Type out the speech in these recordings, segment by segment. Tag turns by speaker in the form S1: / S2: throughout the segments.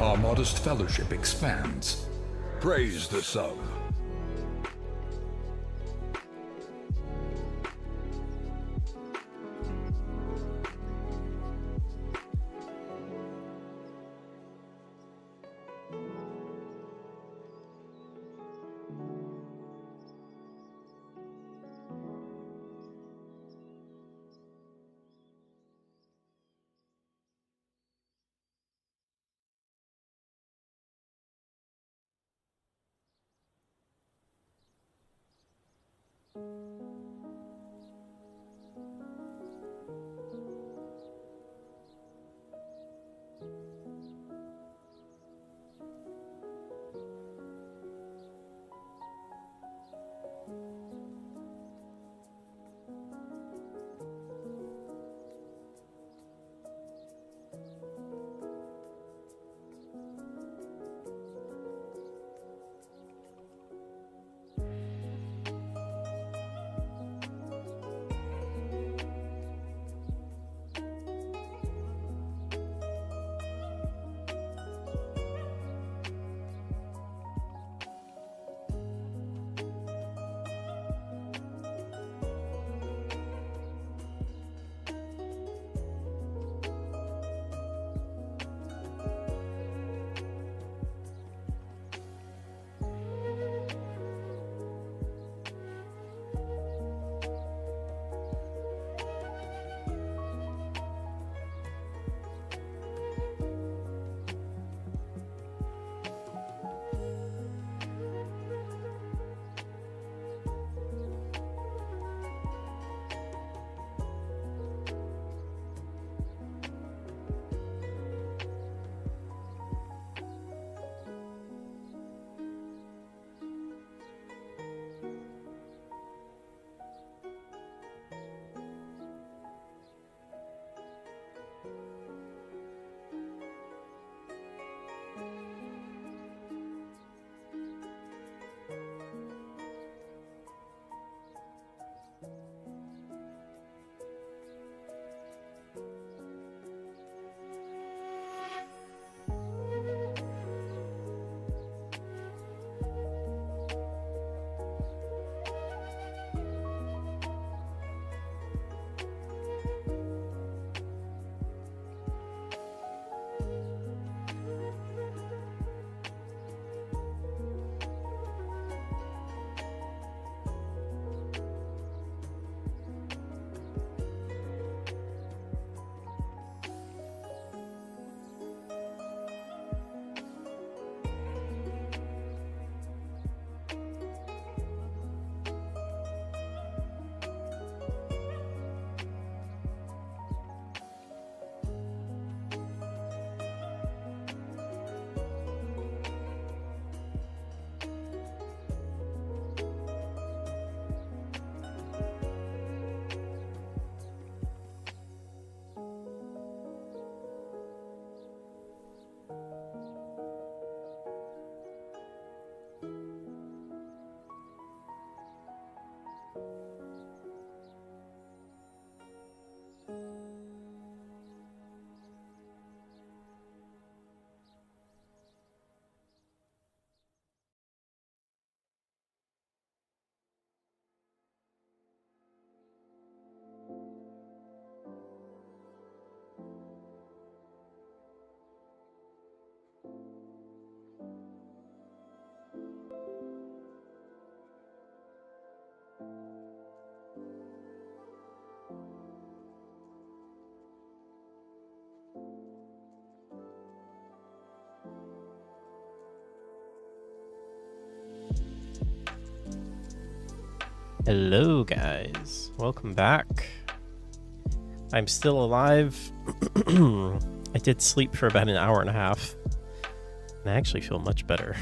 S1: Our modest fellowship expands. Praise the sub.
S2: Hello guys, welcome back. I'm still alive. I did sleep for about an hour and a half, and I actually feel much better.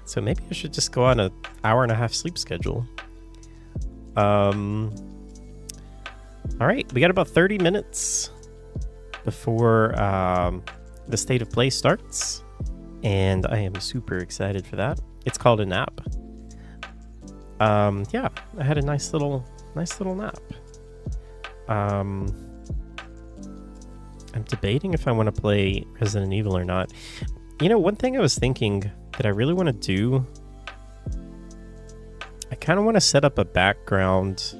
S2: So maybe I should just go on an hour and a half sleep schedule. All right, we got about 30 minutes before the state of play starts, and I am super excited for that. It's called a nap. Yeah, I had a nice little nap. I'm debating if I want to play Resident Evil or not. You know, one thing I was thinking that I really want to do, I kind of want to set up a background,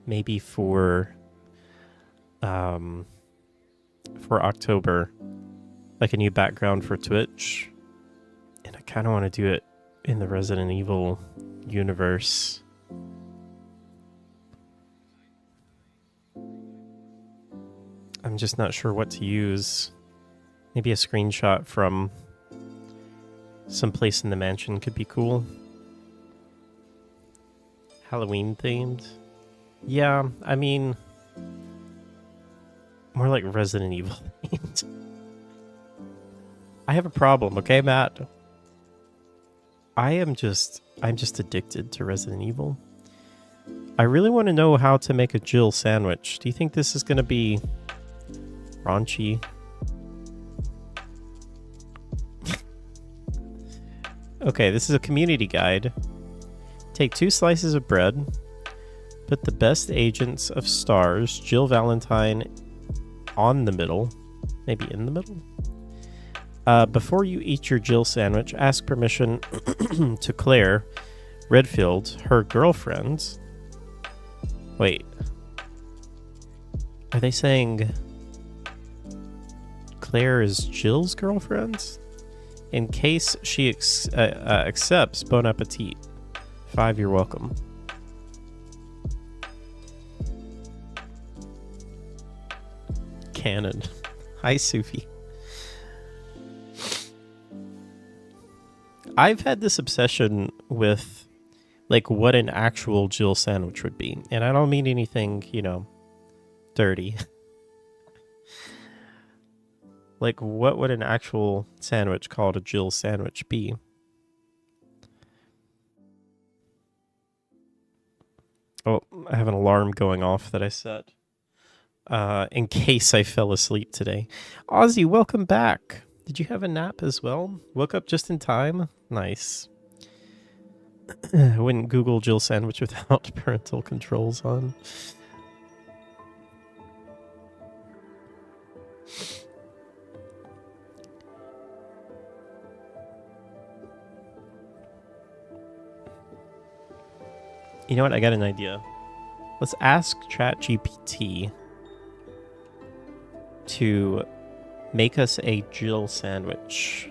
S2: maybe for October, like a new background for Twitch, and I kind of want to do it in the Resident Evil universe. I'm just not sure what to use. Maybe a screenshot from someplace in the mansion could be cool. Halloween themed. Yeah, I mean, more like Resident Evil themed. I have a problem, okay, Matt? I'm just addicted to Resident Evil. I really want to know how to make a Jill sandwich. Do you think this is going to be raunchy? Okay, this is a community guide. Take 2 slices of bread. Put the best agents of stars, Jill Valentine, on the middle. Maybe in the middle? Before you eat your Jill sandwich, ask permission to Claire Redfield, her girlfriend. Wait. Are they saying Claire is Jill's girlfriend? In case she accepts, bon appetit. 5, you're welcome. Canon. Hi, Sufi. I've had this obsession with, like, what an actual Jill sandwich would be. And I don't mean anything, you know, dirty. Like, what would an actual sandwich called a Jill sandwich be? Oh, I have an alarm going off that I set. In case I fell asleep today. Ozzy, welcome back. Did you have a nap as well? Woke up just in time? Nice. I wouldn't Google Jill sandwich without parental controls on. You know what? I got an idea. Let's ask ChatGPT to make us a Jill sandwich.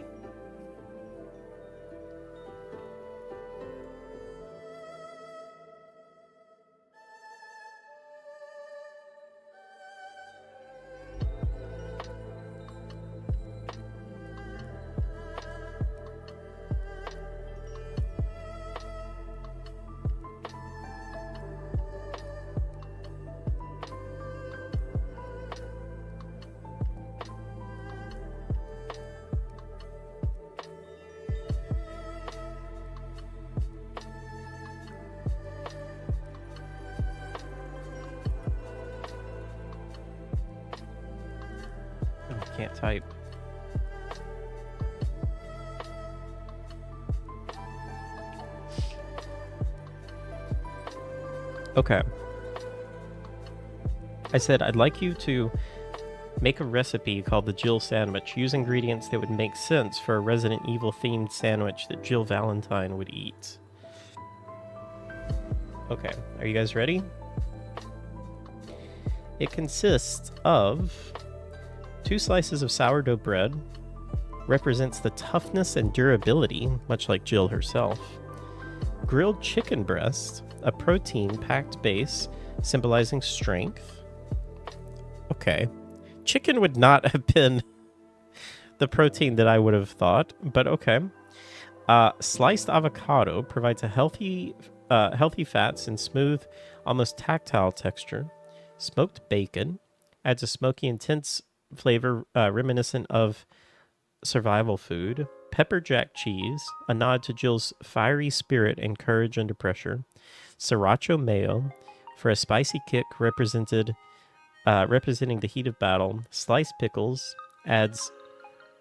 S2: Can't type. Okay. I said I'd like you to make a recipe called the Jill sandwich. Use ingredients that would make sense for a Resident Evil themed sandwich that Jill Valentine would eat. Okay, are you guys ready? It consists of 2 slices of sourdough bread, represents the toughness and durability, much like Jill herself. Grilled chicken breast, a protein-packed base symbolizing strength. Okay. Chicken would not have been the protein that I would have thought, but okay. Sliced avocado provides a healthy fats and smooth, almost tactile texture. Smoked bacon adds a smoky, intense flavor reminiscent of survival food. Pepper jack cheese, a nod to Jill's fiery spirit and courage under pressure. Sriracha mayo, for a spicy kick representing the heat of battle. Sliced pickles adds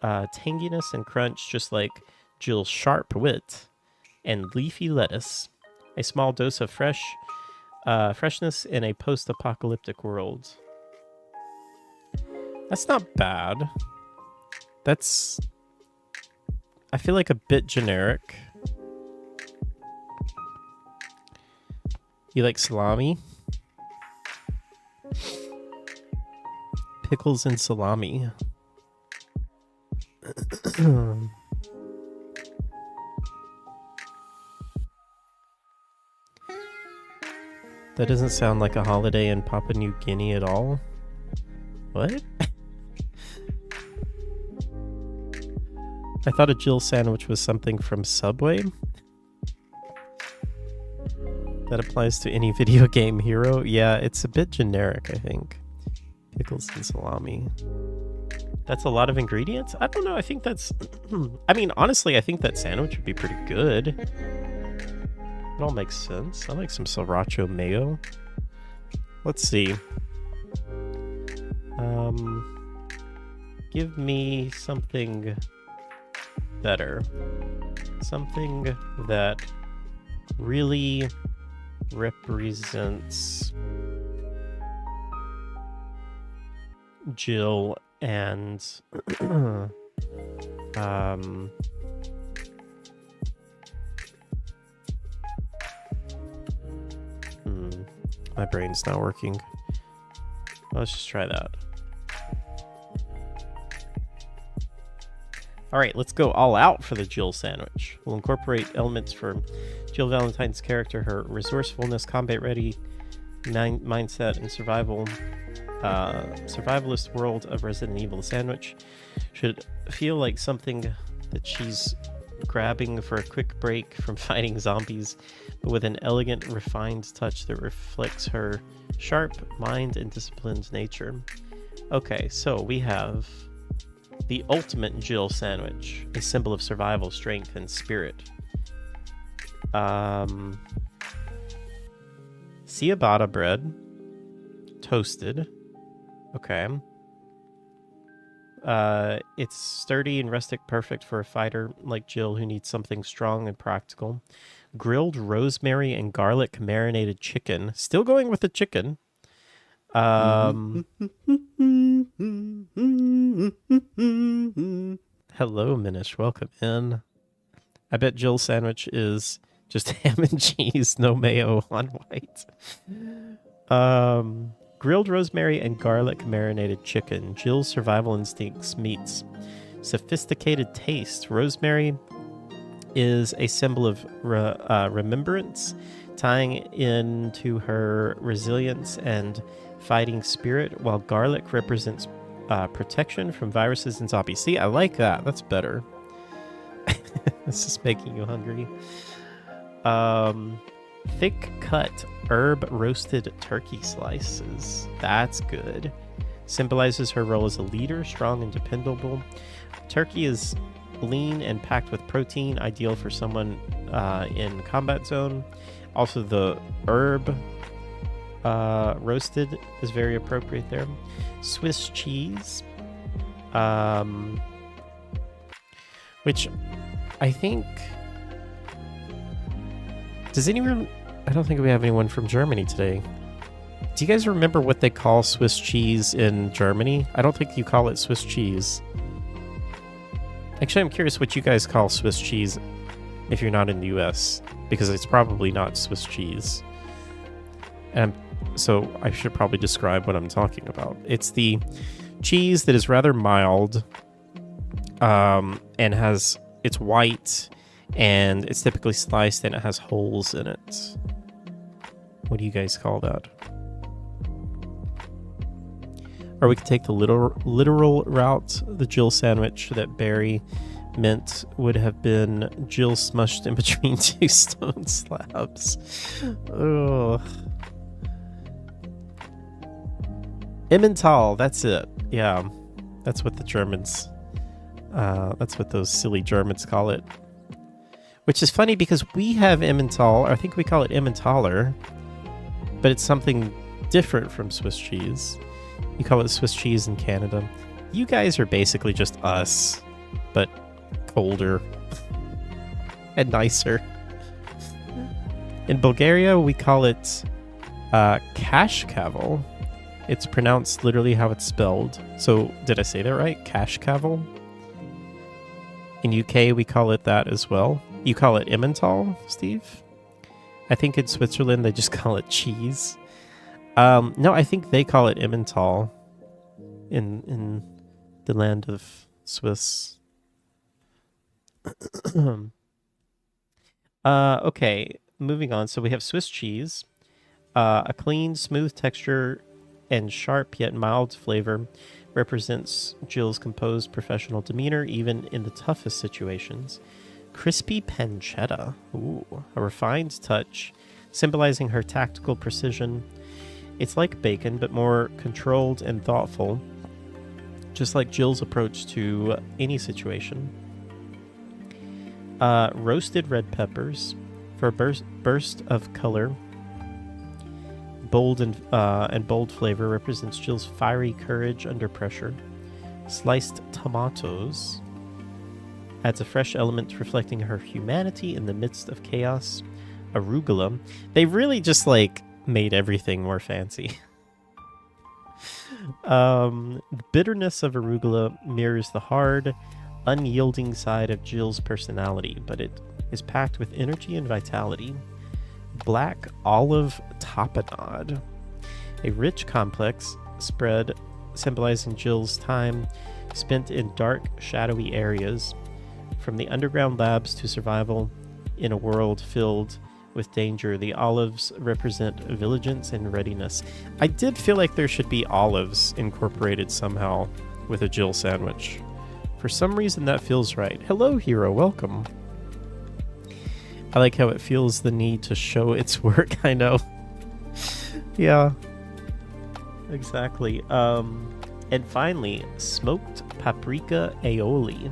S2: tanginess and crunch, just like Jill's sharp wit. And leafy lettuce, a small dose of freshness in a post-apocalyptic world. That's not bad. That's, I feel like, a bit generic. You like salami? Pickles and salami. That doesn't sound like a holiday in Papua New Guinea at all. What? I thought a Jill sandwich was something from Subway. That applies to any video game hero. Yeah, it's a bit generic, I think. Pickles and salami. That's a lot of ingredients? I don't know. I think that's... I mean, honestly, I think that sandwich would be pretty good. It all makes sense. I like some sriracha mayo. Let's see. Give me something better. Something that really represents Jill and my brain's not working. Let's just try that. All right, let's go all out for the Jill sandwich. We'll incorporate elements from Jill Valentine's character, her resourcefulness, combat-ready mindset, and survivalist world of Resident Evil. The sandwich should feel like something that she's grabbing for a quick break from fighting zombies, but with an elegant, refined touch that reflects her sharp mind and disciplined nature. Okay, so we have the ultimate Jill sandwich, a symbol of survival, strength, and spirit. Ciabatta bread, toasted. Okay. It's sturdy and rustic, perfect for a fighter like Jill who needs something strong and practical. Grilled rosemary and garlic marinated chicken. Still going with the chicken. Hello, Minish. Welcome in. I bet Jill's sandwich is just ham and cheese, no mayo on white. Grilled rosemary and garlic marinated chicken. Jill's survival instincts meets sophisticated taste. Rosemary is a symbol of remembrance, tying into her resilience and fighting spirit, while garlic represents protection from viruses and zombies. See, I like that. That's better. This is making you hungry. Thick cut herb roasted turkey slices. That's good. Symbolizes her role as a leader, strong and dependable. Turkey is lean and packed with protein, ideal for someone in combat zone. Also, the herb roasted is very appropriate there. Swiss cheese, which I think... Does anyone... I don't think we have anyone from Germany today. Do you guys remember what they call Swiss cheese in Germany? I don't think you call it Swiss cheese. Actually, I'm curious what you guys call Swiss cheese if you're not in the US, because it's probably not Swiss cheese. So I should probably describe what I'm talking about. It's the cheese that is rather mild, and it's white, and it's typically sliced, and it has holes in it. What do you guys call that? Or we could take the literal route, the Jill sandwich that Barry meant would have been Jill smushed in between two stone slabs. Ugh. Emmental, that's it. Yeah, that's what the Germans, that's what those silly Germans call it. Which is funny because we have Emmental, I think we call it Emmentaler, but it's something different from Swiss cheese. You call it Swiss cheese in Canada. You guys are basically just us, but colder and nicer. In Bulgaria, we call it Kashkaval. It's pronounced literally how it's spelled. So, did I say that right? Kashkaval? In UK, we call it that as well. You call it Emmental, Steve? I think in Switzerland, they just call it cheese. No, I think they call it Emmental in the land of Swiss. Okay, moving on. So we have Swiss cheese. A clean, smooth texture and sharp yet mild flavor represents Jill's composed professional demeanor even in the toughest situations. Crispy pancetta. Ooh, a refined touch, symbolizing her tactical precision. It's like bacon, but more controlled and thoughtful, just like Jill's approach to any situation. Roasted red peppers for a burst of color. Bold and bold flavor represents Jill's fiery courage under pressure. Sliced tomatoes adds a fresh element reflecting her humanity in the midst of chaos. Arugula. They really just made everything more fancy. The bitterness of arugula mirrors the hard, unyielding side of Jill's personality, but it is packed with energy and vitality. Black olive tapenade, a rich, complex spread symbolizing Jill's time spent in dark, shadowy areas, from the underground labs to survival in a world filled with danger. The olives represent vigilance and readiness. I did feel like there should be olives incorporated somehow with a Jill sandwich. For some reason, that feels right. Hello, hero. Welcome. I like how it feels the need to show its work. I know. Yeah. Exactly. And finally, smoked paprika aioli.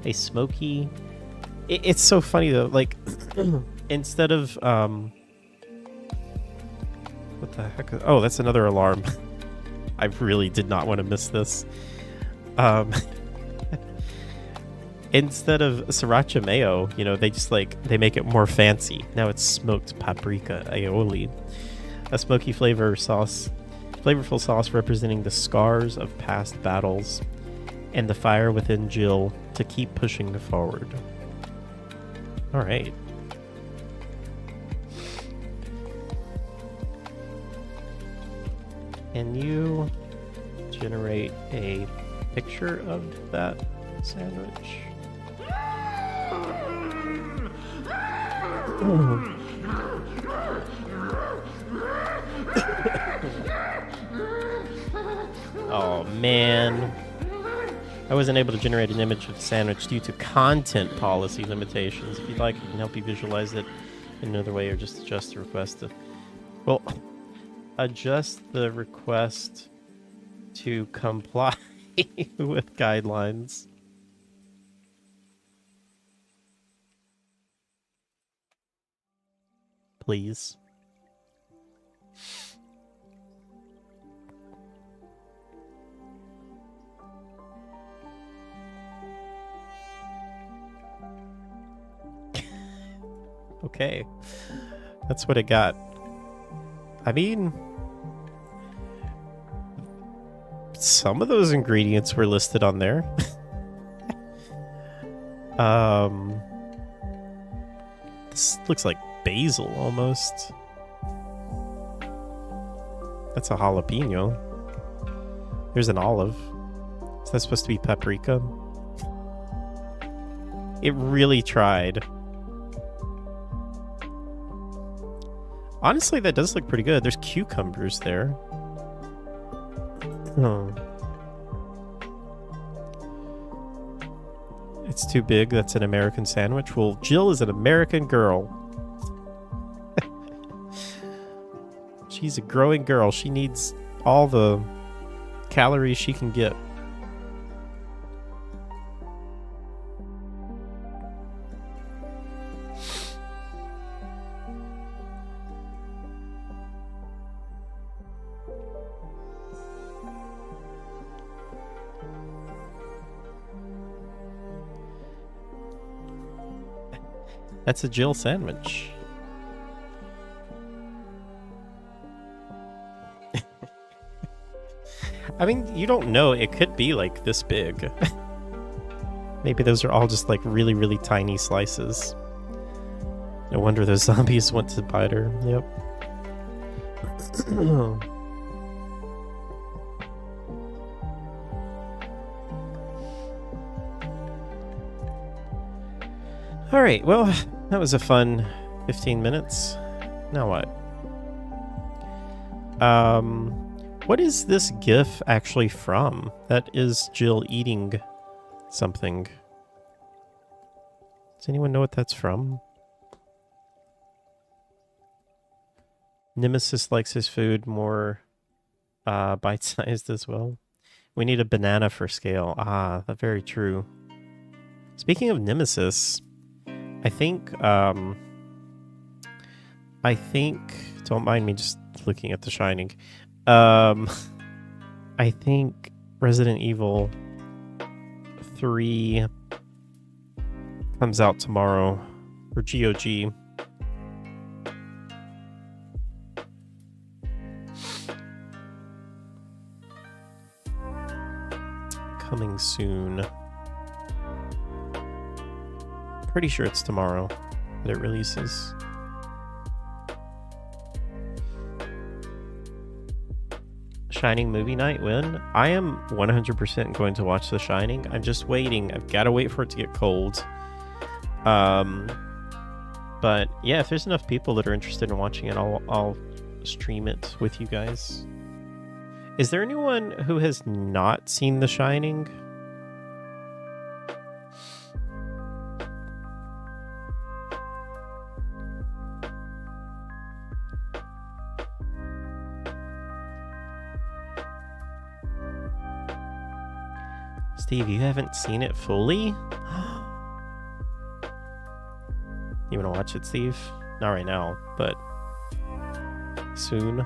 S2: A smoky... It's so funny, though. Instead of... what the heck? Oh, that's another alarm. I really did not want to miss this. Instead of sriracha mayo, they just they make it more fancy. Now it's smoked paprika aioli, a smoky flavorful sauce representing the scars of past battles and the fire within Jill to keep pushing forward. All right. Can you generate a picture of that sandwich? Oh man, I wasn't able to generate an image of the sandwich due to content policy limitations. If you'd like, I can help you visualize it in another way, or just adjust the request adjust the request to comply with guidelines. Please. Okay. That's what it got. I mean, some of those ingredients were listed on there. This looks like basil almost. That's a jalapeno. There's an olive. Is that supposed to be paprika? It really tried. Honestly, that does look pretty good. There's cucumbers there. Oh. It's too big. That's an American sandwich. Well, Jill is an American girl. She's a growing girl. She needs all the calories she can get. That's a Jill sandwich. I mean, you don't know. It could be like this big. Maybe those are all just like really, really tiny slices. No wonder those zombies went to bite her. Yep. All right, well, that was a fun 15 minutes. Now what? What is this GIF actually from? That is Jill eating something. Does anyone know what that's from? Nemesis likes his food more bite-sized as well. We need a banana for scale. Ah, that's very true. Speaking of Nemesis, I think, don't mind me just looking at The Shining. I think Resident Evil 3 comes out tomorrow for GOG. Coming soon. Pretty sure it's tomorrow that it releases. Shining movie night when? I am 100% going to watch The Shining. I'm just waiting. I've got to wait for it to get cold. But yeah, if there's enough people that are interested in watching it, I'll stream it with you guys. Is there anyone who has not seen The Shining? Steve, you haven't seen it fully? You want to watch it, Steve? Not right now, but soon.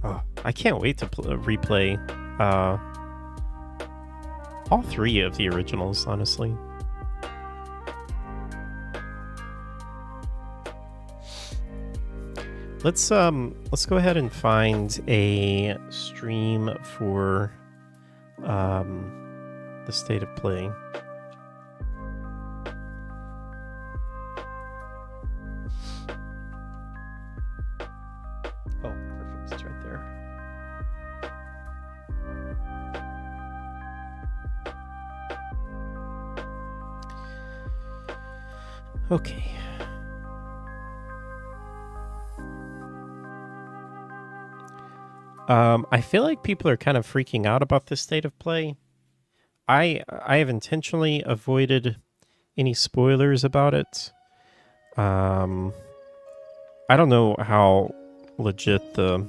S2: Oh, I can't wait to replay all three of the originals, honestly. Let's go ahead and find a stream for the state of play. Oh, perfect. It's right there. Okay. I feel like people are kind of freaking out about this state of play. I have intentionally avoided any spoilers about it. I don't know how legit the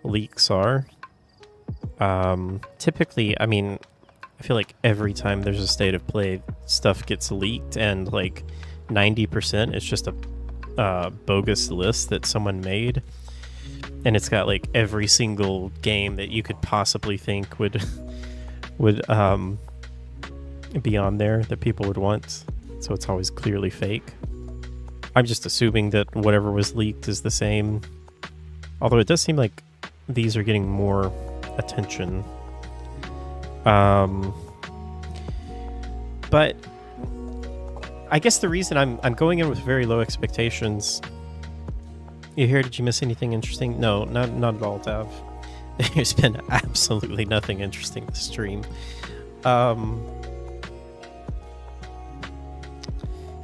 S2: leaks are. Typically, I mean, I feel like every time there's a state of play, stuff gets leaked, and like 90% is just a bogus list that someone made. And it's got like every single game that you could possibly think would be on there that people would want. So it's always clearly fake. I'm just assuming that whatever was leaked is the same. Although it does seem like these are getting more attention. But I guess the reason I'm going in with very low expectations. You here? Did you miss anything interesting? No, not at all, Dav. There's been absolutely nothing interesting this stream.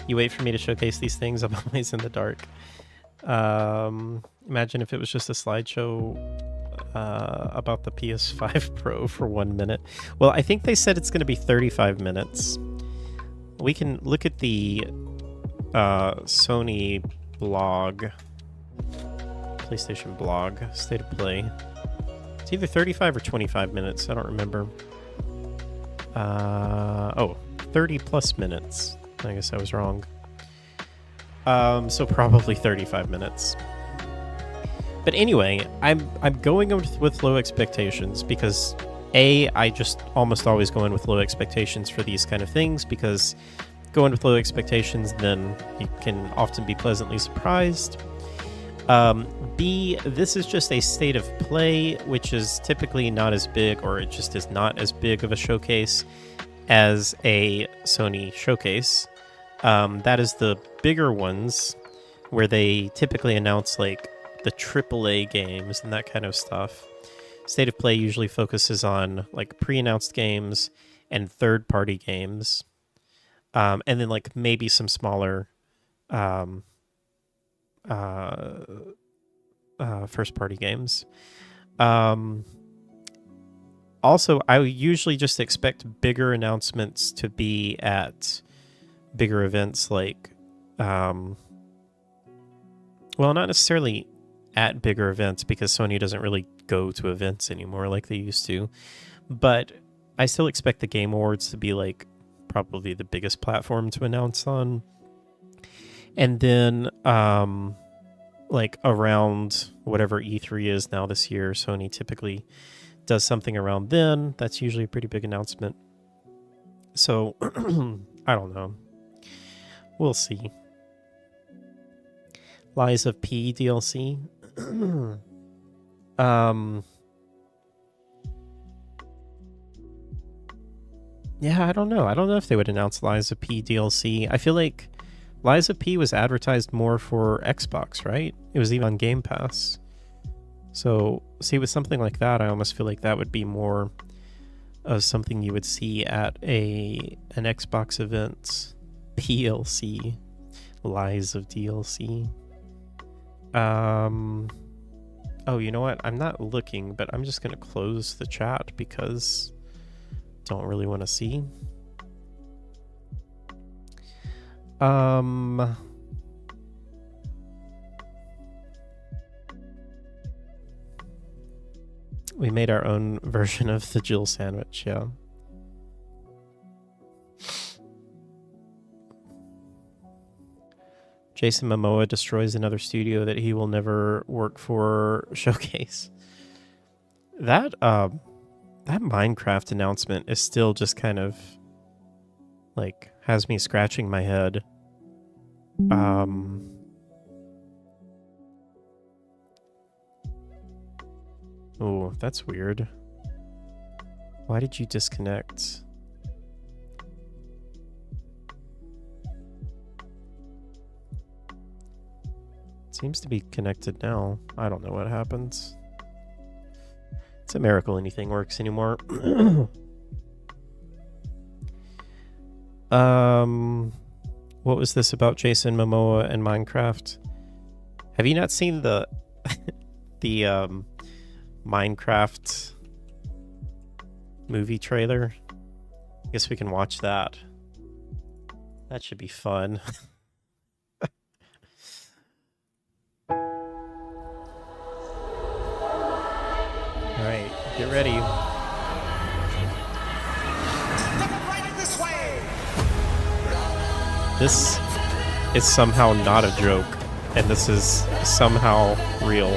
S2: You wait for me to showcase these things. I'm always in the dark. Imagine if it was just a slideshow about the PS5 Pro for 1 minute. Well, I think they said it's going to be 35 minutes. We can look at the Sony blog, PlayStation blog, State of Play. It's either 35 or 25 minutes. I don't remember. 30 plus minutes. I guess I was wrong. So probably 35 minutes. But anyway, I'm going with low expectations because I just almost always go in with low expectations for these kind of things, because going with low expectations, then you can often be pleasantly surprised. B, this is just a state of play, which is typically not as big, or it just is not as big of a showcase as a Sony showcase. That is the bigger ones where they typically announce like the AAA games and that kind of stuff. State of Play usually focuses on like pre-announced games and third-party games, and then like maybe some smaller first-party games. Also, I usually just expect bigger announcements to be at bigger events, like, well, not necessarily at bigger events, because Sony doesn't really go to events anymore like they used to, but I still expect the Game Awards to be like probably the biggest platform to announce on. And then like around whatever E3 is now this year, Sony typically does something around then. That's usually a pretty big announcement. So I don't know. We'll see. Lies of P DLC. Yeah, I don't know. I don't know if they would announce Lies of P DLC. I feel like Lies of P was advertised more for Xbox, right? It was even on Game Pass. So, see, with something like that, I almost feel like that would be more of something you would see at an Xbox event. PLC. Lies of DLC. Oh, you know what? I'm not looking, but I'm just going to close the chat because I don't really want to see. We made our own version of the Jill sandwich, yeah. Jason Momoa destroys another studio that he will never work for showcase. That Minecraft announcement is still just kind of like has me scratching my head. Oh, that's weird. Why did you disconnect? Seems to be connected now. I don't know what happens. It's a miracle anything works anymore. What was this about Jason Momoa and Minecraft? Have you not seen the Minecraft movie trailer? I guess we can watch that. That should be fun. Alright, get ready. This is somehow not a joke, and this is somehow real.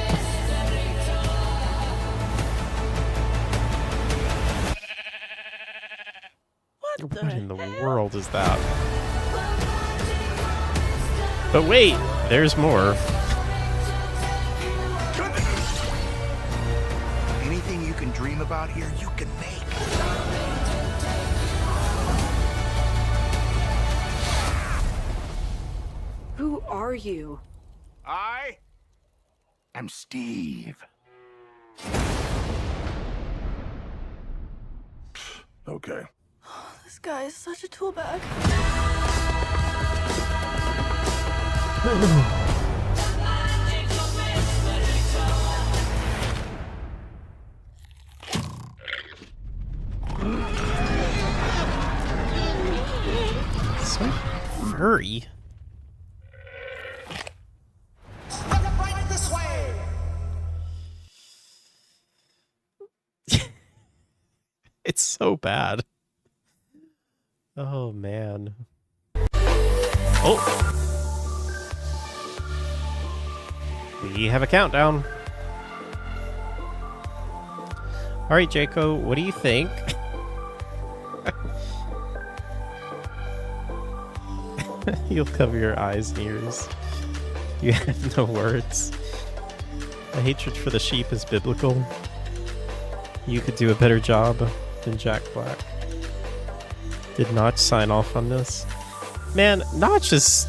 S2: What in the world is that? But wait, there's more.
S3: Anything you can dream about here, you can make.
S4: Who are you?
S3: I am Steve. Okay.
S4: This guy is such a tool bag.
S2: so bad. Oh, man. Oh! We have a countdown. All right, Jaco, what do you think? You'll cover your eyes and ears. You have no words. The hatred for the sheep is biblical. You could do a better job than Jack Black. Did Notch sign off on this? Man, Notch is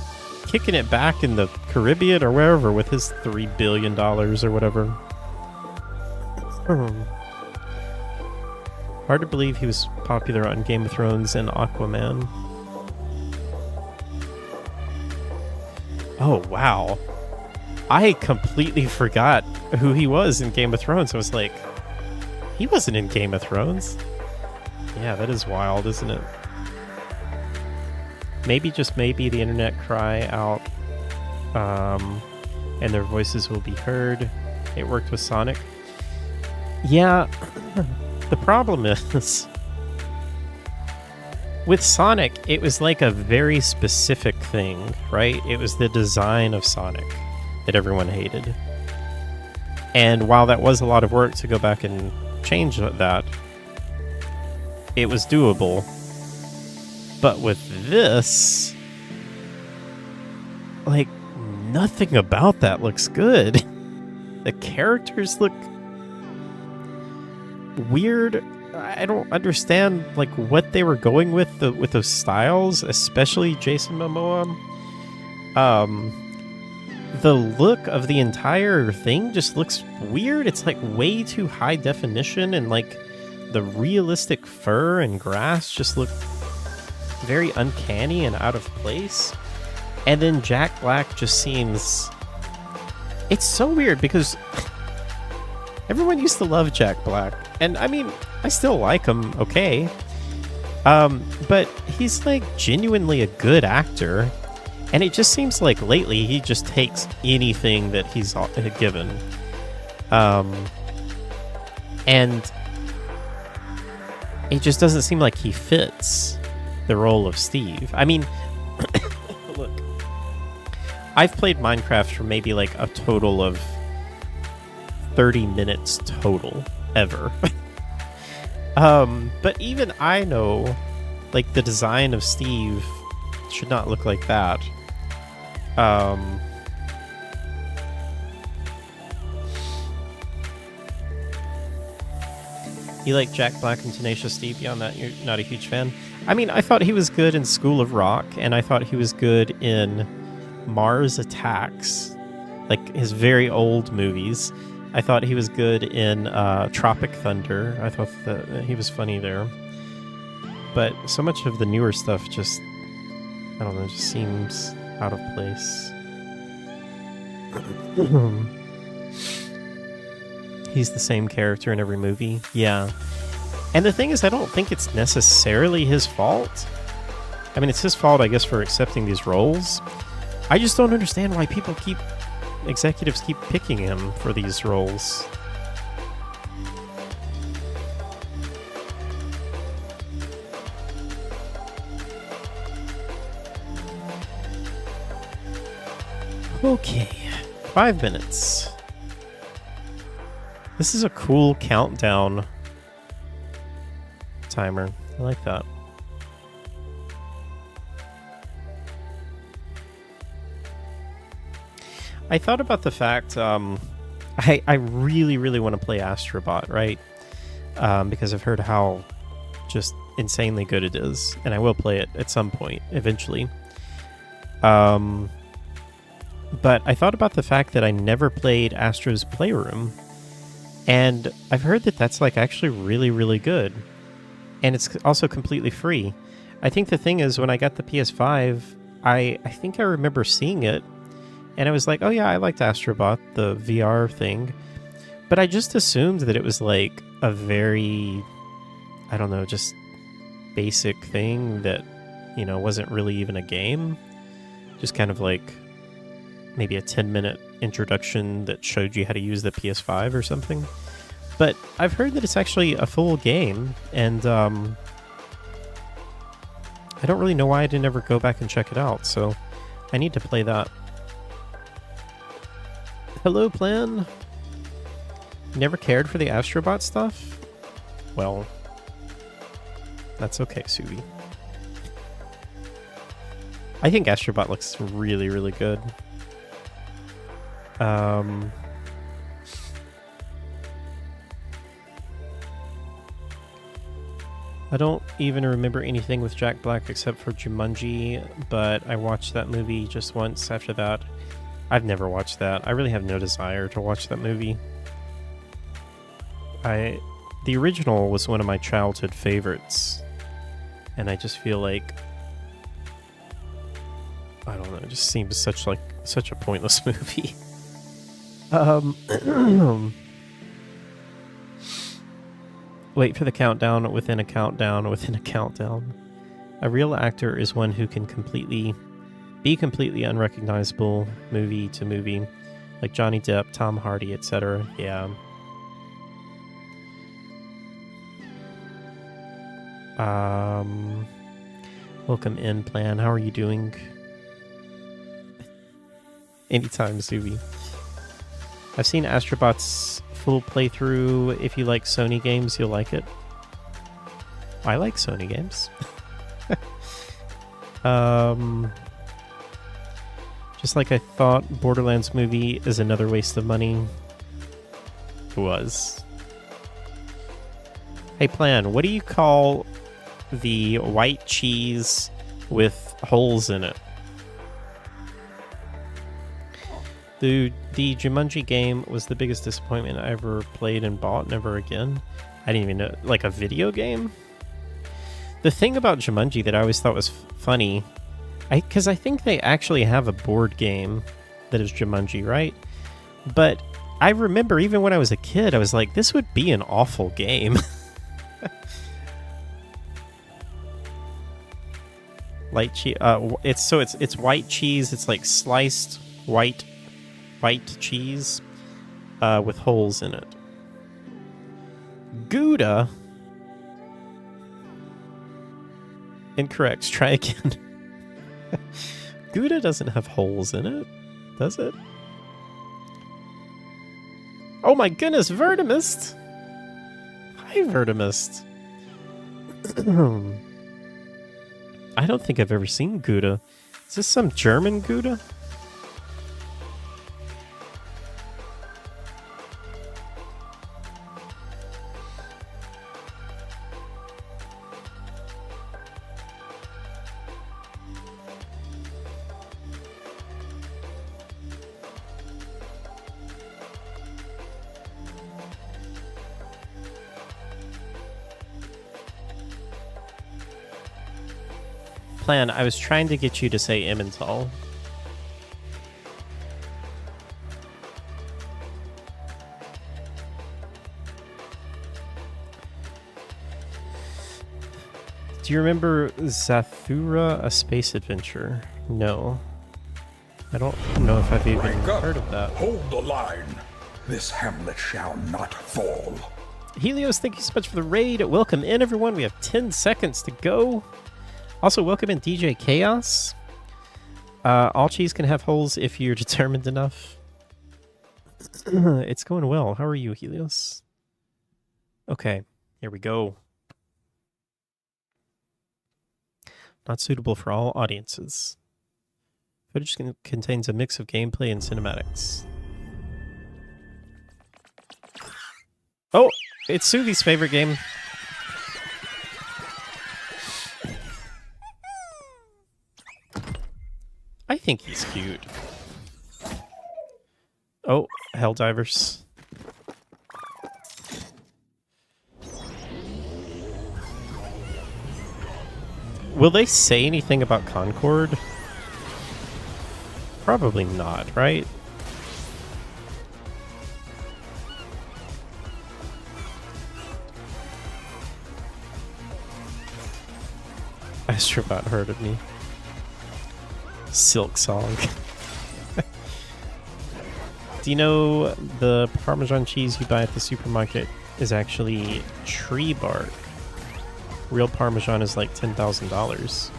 S2: kicking it back in the Caribbean or wherever with his $3 billion or whatever. Hard to believe he was popular on Game of Thrones and Aquaman. Oh, wow. I completely forgot who he was in Game of Thrones. I was like, he wasn't in Game of Thrones. Yeah, that is wild, isn't it? Maybe, just maybe, the internet cry out and their voices will be heard. It worked with Sonic. Yeah, the problem is, with Sonic, it was like a very specific thing, right? It was the design of Sonic that everyone hated. And while that was a lot of work to go back and change that, it was doable. But with this, like, nothing about that looks good. The characters look weird. I don't understand, like, what they were going with those styles, especially Jason Momoa. The look of the entire thing just looks weird. It's like way too high definition, and like the realistic fur and grass just look very uncanny and out of place. And then Jack Black just seems... It's so weird because everyone used to love Jack Black. And I mean, I still like him, okay. But he's like genuinely a good actor. And it just seems like lately he just takes anything that he's given. And it just doesn't seem like he fits the role of Steve. I mean, look, I've played Minecraft for maybe like a total of 30 minutes total, ever. But even I know, like, the design of Steve should not look like that. You like Jack Black and Tenacious D? Beyond that, you're not a huge fan? I mean, I thought he was good in School of Rock, and I thought he was good in Mars Attacks, like his very old movies. I thought he was good in Tropic Thunder. I thought that he was funny there. But so much of the newer stuff just, I don't know, just seems out of place. He's the same character in every movie. Yeah. And the thing is, I don't think it's necessarily his fault. I mean, it's his fault, I guess, for accepting these roles. I just don't understand why executives keep picking him for these roles. Okay, 5 minutes. This is a cool countdown timer. I like that. I thought about the fact, I really, really want to play Astrobot, right? Because I've heard how just insanely good it is, and I will play it at some point, eventually. But I thought about the fact that I never played Astro's Playroom, and I've heard that that's like actually really, really good. And it's also completely free. I think the thing is, when I got the PS5, I think I remember seeing it, and I was like, oh yeah, I liked Astrobot, the VR thing. But I just assumed that it was like a very, I don't know, just basic thing that, you know, wasn't really even a game. Just kind of like maybe a 10-minute introduction that showed you how to use the PS5 or something. But I've heard that it's actually a full game, and I don't really know why I didn't ever go back and check it out, so I need to play that. Hello, Plan. Never cared for the Astrobot stuff? Well, that's okay, Suvi. I think Astrobot looks really, really good. I don't even remember anything with Jack Black except for Jumanji, but I watched that movie just once after that. I've never watched that. I really have no desire to watch that movie. The original was one of my childhood favorites, and I just feel like, I don't know, it just seems such a pointless movie. Wait for the countdown within a countdown within a countdown. A real actor is one who can be completely unrecognizable movie to movie, like Johnny Depp, Tom Hardy, etc. Yeah. Welcome in, Plan. How are you doing? Anytime, Zuby. I've seen Astrobot's full playthrough. If you like Sony games, you'll like it. I like Sony games. Just like I thought, Borderlands movie is another waste of money. It was. Hey, Plan, what do you call the white cheese with holes in it? The Jumanji game was the biggest disappointment I ever played and bought. Never again. I didn't even know. Like a video game? The thing about Jumanji that I always thought was funny, because I think they actually have a board game that is Jumanji, right? But I remember even when I was a kid, I was like, this would be an awful game. Light cheese. It's white cheese. It's like sliced white cheese with holes in it. Gouda. Incorrect. Try again. Gouda doesn't have holes in it, does it? Oh my goodness, Vertimist! Hi, Vertimist. I don't think I've ever seen Gouda. Is this some German Gouda? Plan, I was trying to get you to say Emmental. Do you remember Zathura, A Space Adventure? No. I don't know if I've even heard of that.
S1: Hold the line. This hamlet shall not fall.
S2: Helios, thank you so much for the raid. Welcome in, everyone. We have 10 seconds to go. Also, welcome in DJ Chaos. All cheese can have holes if you're determined enough. It's going well. How are you, Helios? Okay, here we go. Not suitable for all audiences. Footage contains a mix of gameplay and cinematics. Oh, it's Suvi's favorite game. I think he's cute. Oh, Helldivers. Will they say anything about Concord? Probably not, right? Astrobot heard of me. Silk Song. Do you know the Parmesan cheese you buy at the supermarket is actually tree bark. Real Parmesan is like $10,000.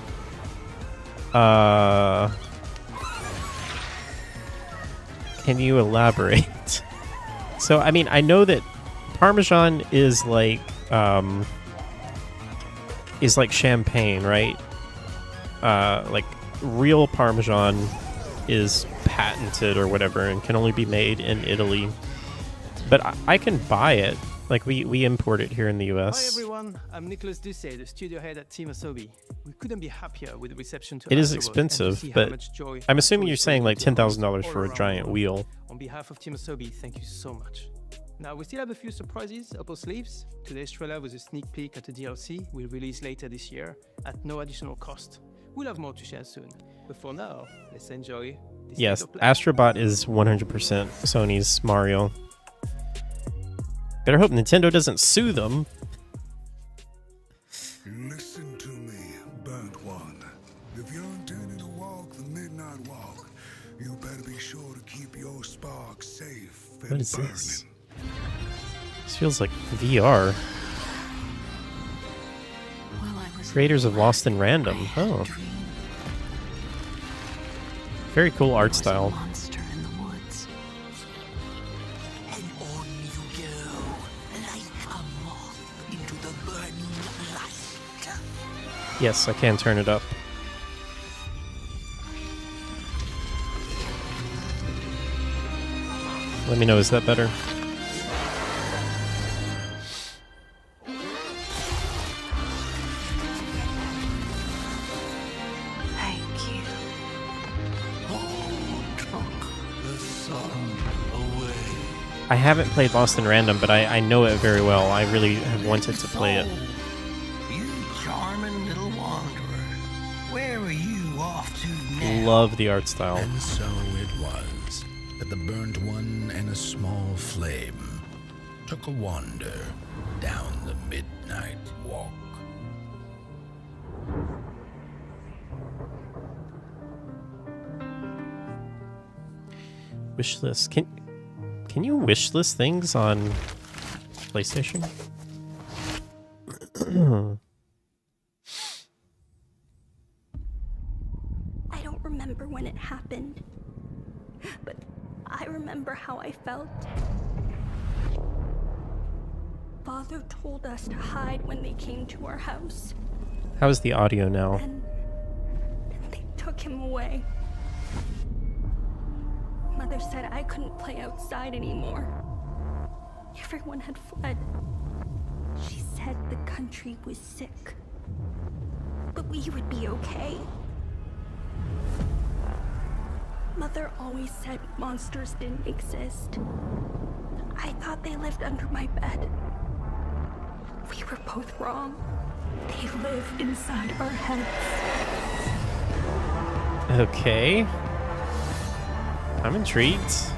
S2: Can you elaborate? So, I mean, I know that Parmesan is like champagne, right? Like real Parmesan is patented or whatever and can only be made in Italy. But I can buy it. Like we import it here in the US.
S5: Hi everyone, I'm Nicholas Ducey, the studio head at Team Asobi. We couldn't be happier with the reception to
S2: It is
S5: afterwards and to
S2: expensive,
S5: see how
S2: but
S5: much joy
S2: I'm
S5: our
S2: assuming you're
S5: toys
S2: saying
S5: bring
S2: like
S5: to homes
S2: $10,000
S5: all
S2: for a
S5: around
S2: giant
S5: the world.
S2: wheel.
S5: On behalf of Team Asobi, thank you so much. Now we still have a few surprises up our sleeves. Today's trailer was a sneak peek at a DLC we'll release later this year at no additional cost. We'll have more to share soon. But for now, let's enjoy this
S2: Yes,
S5: state of play.
S2: Astrobot is 100% Sony's Mario. Better hope Nintendo doesn't sue them.
S6: Listen to me, burnt one. If you're intending to walk the midnight walk, you better be sure to keep your spark safe and
S2: What is
S6: burning.
S2: this? This feels like VR. Creators of Lost in Random. Oh. Very cool art style.
S7: Monster in the woods. And on you go, like a moth into the burning light.
S2: Yes, I can turn it up. Let me know, is that better?
S7: Thank you.
S6: The sun away.
S2: I haven't played Lost in Random, but I know it very well. I really have wanted to play it.
S7: You charming little wanderer. Where are you off to now?
S2: Love the art style.
S1: And so it was that the burnt one and a small flame took a wander down the midnight walk.
S2: Wishlist. Can you wishlist things on PlayStation?
S4: I don't remember when it happened, but I remember how I felt. Father told us to hide when they came to our house,
S2: How's the audio now?
S4: and they took him away. Mother said I couldn't play outside anymore. Everyone had fled. She said the country was sick, but we would be okay. Mother always said monsters didn't exist. I thought they lived under my bed. We were both wrong. They live inside our heads.
S2: Okay. I'm intrigued.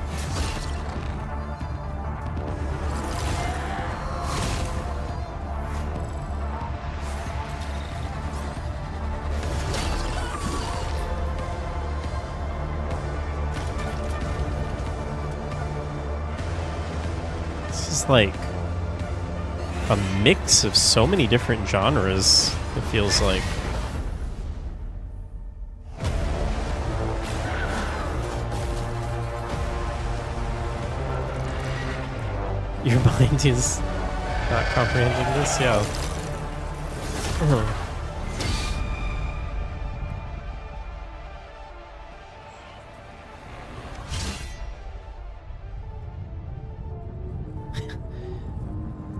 S2: This is like a mix of so many different genres, it feels like. Your mind is not comprehending this? Yeah.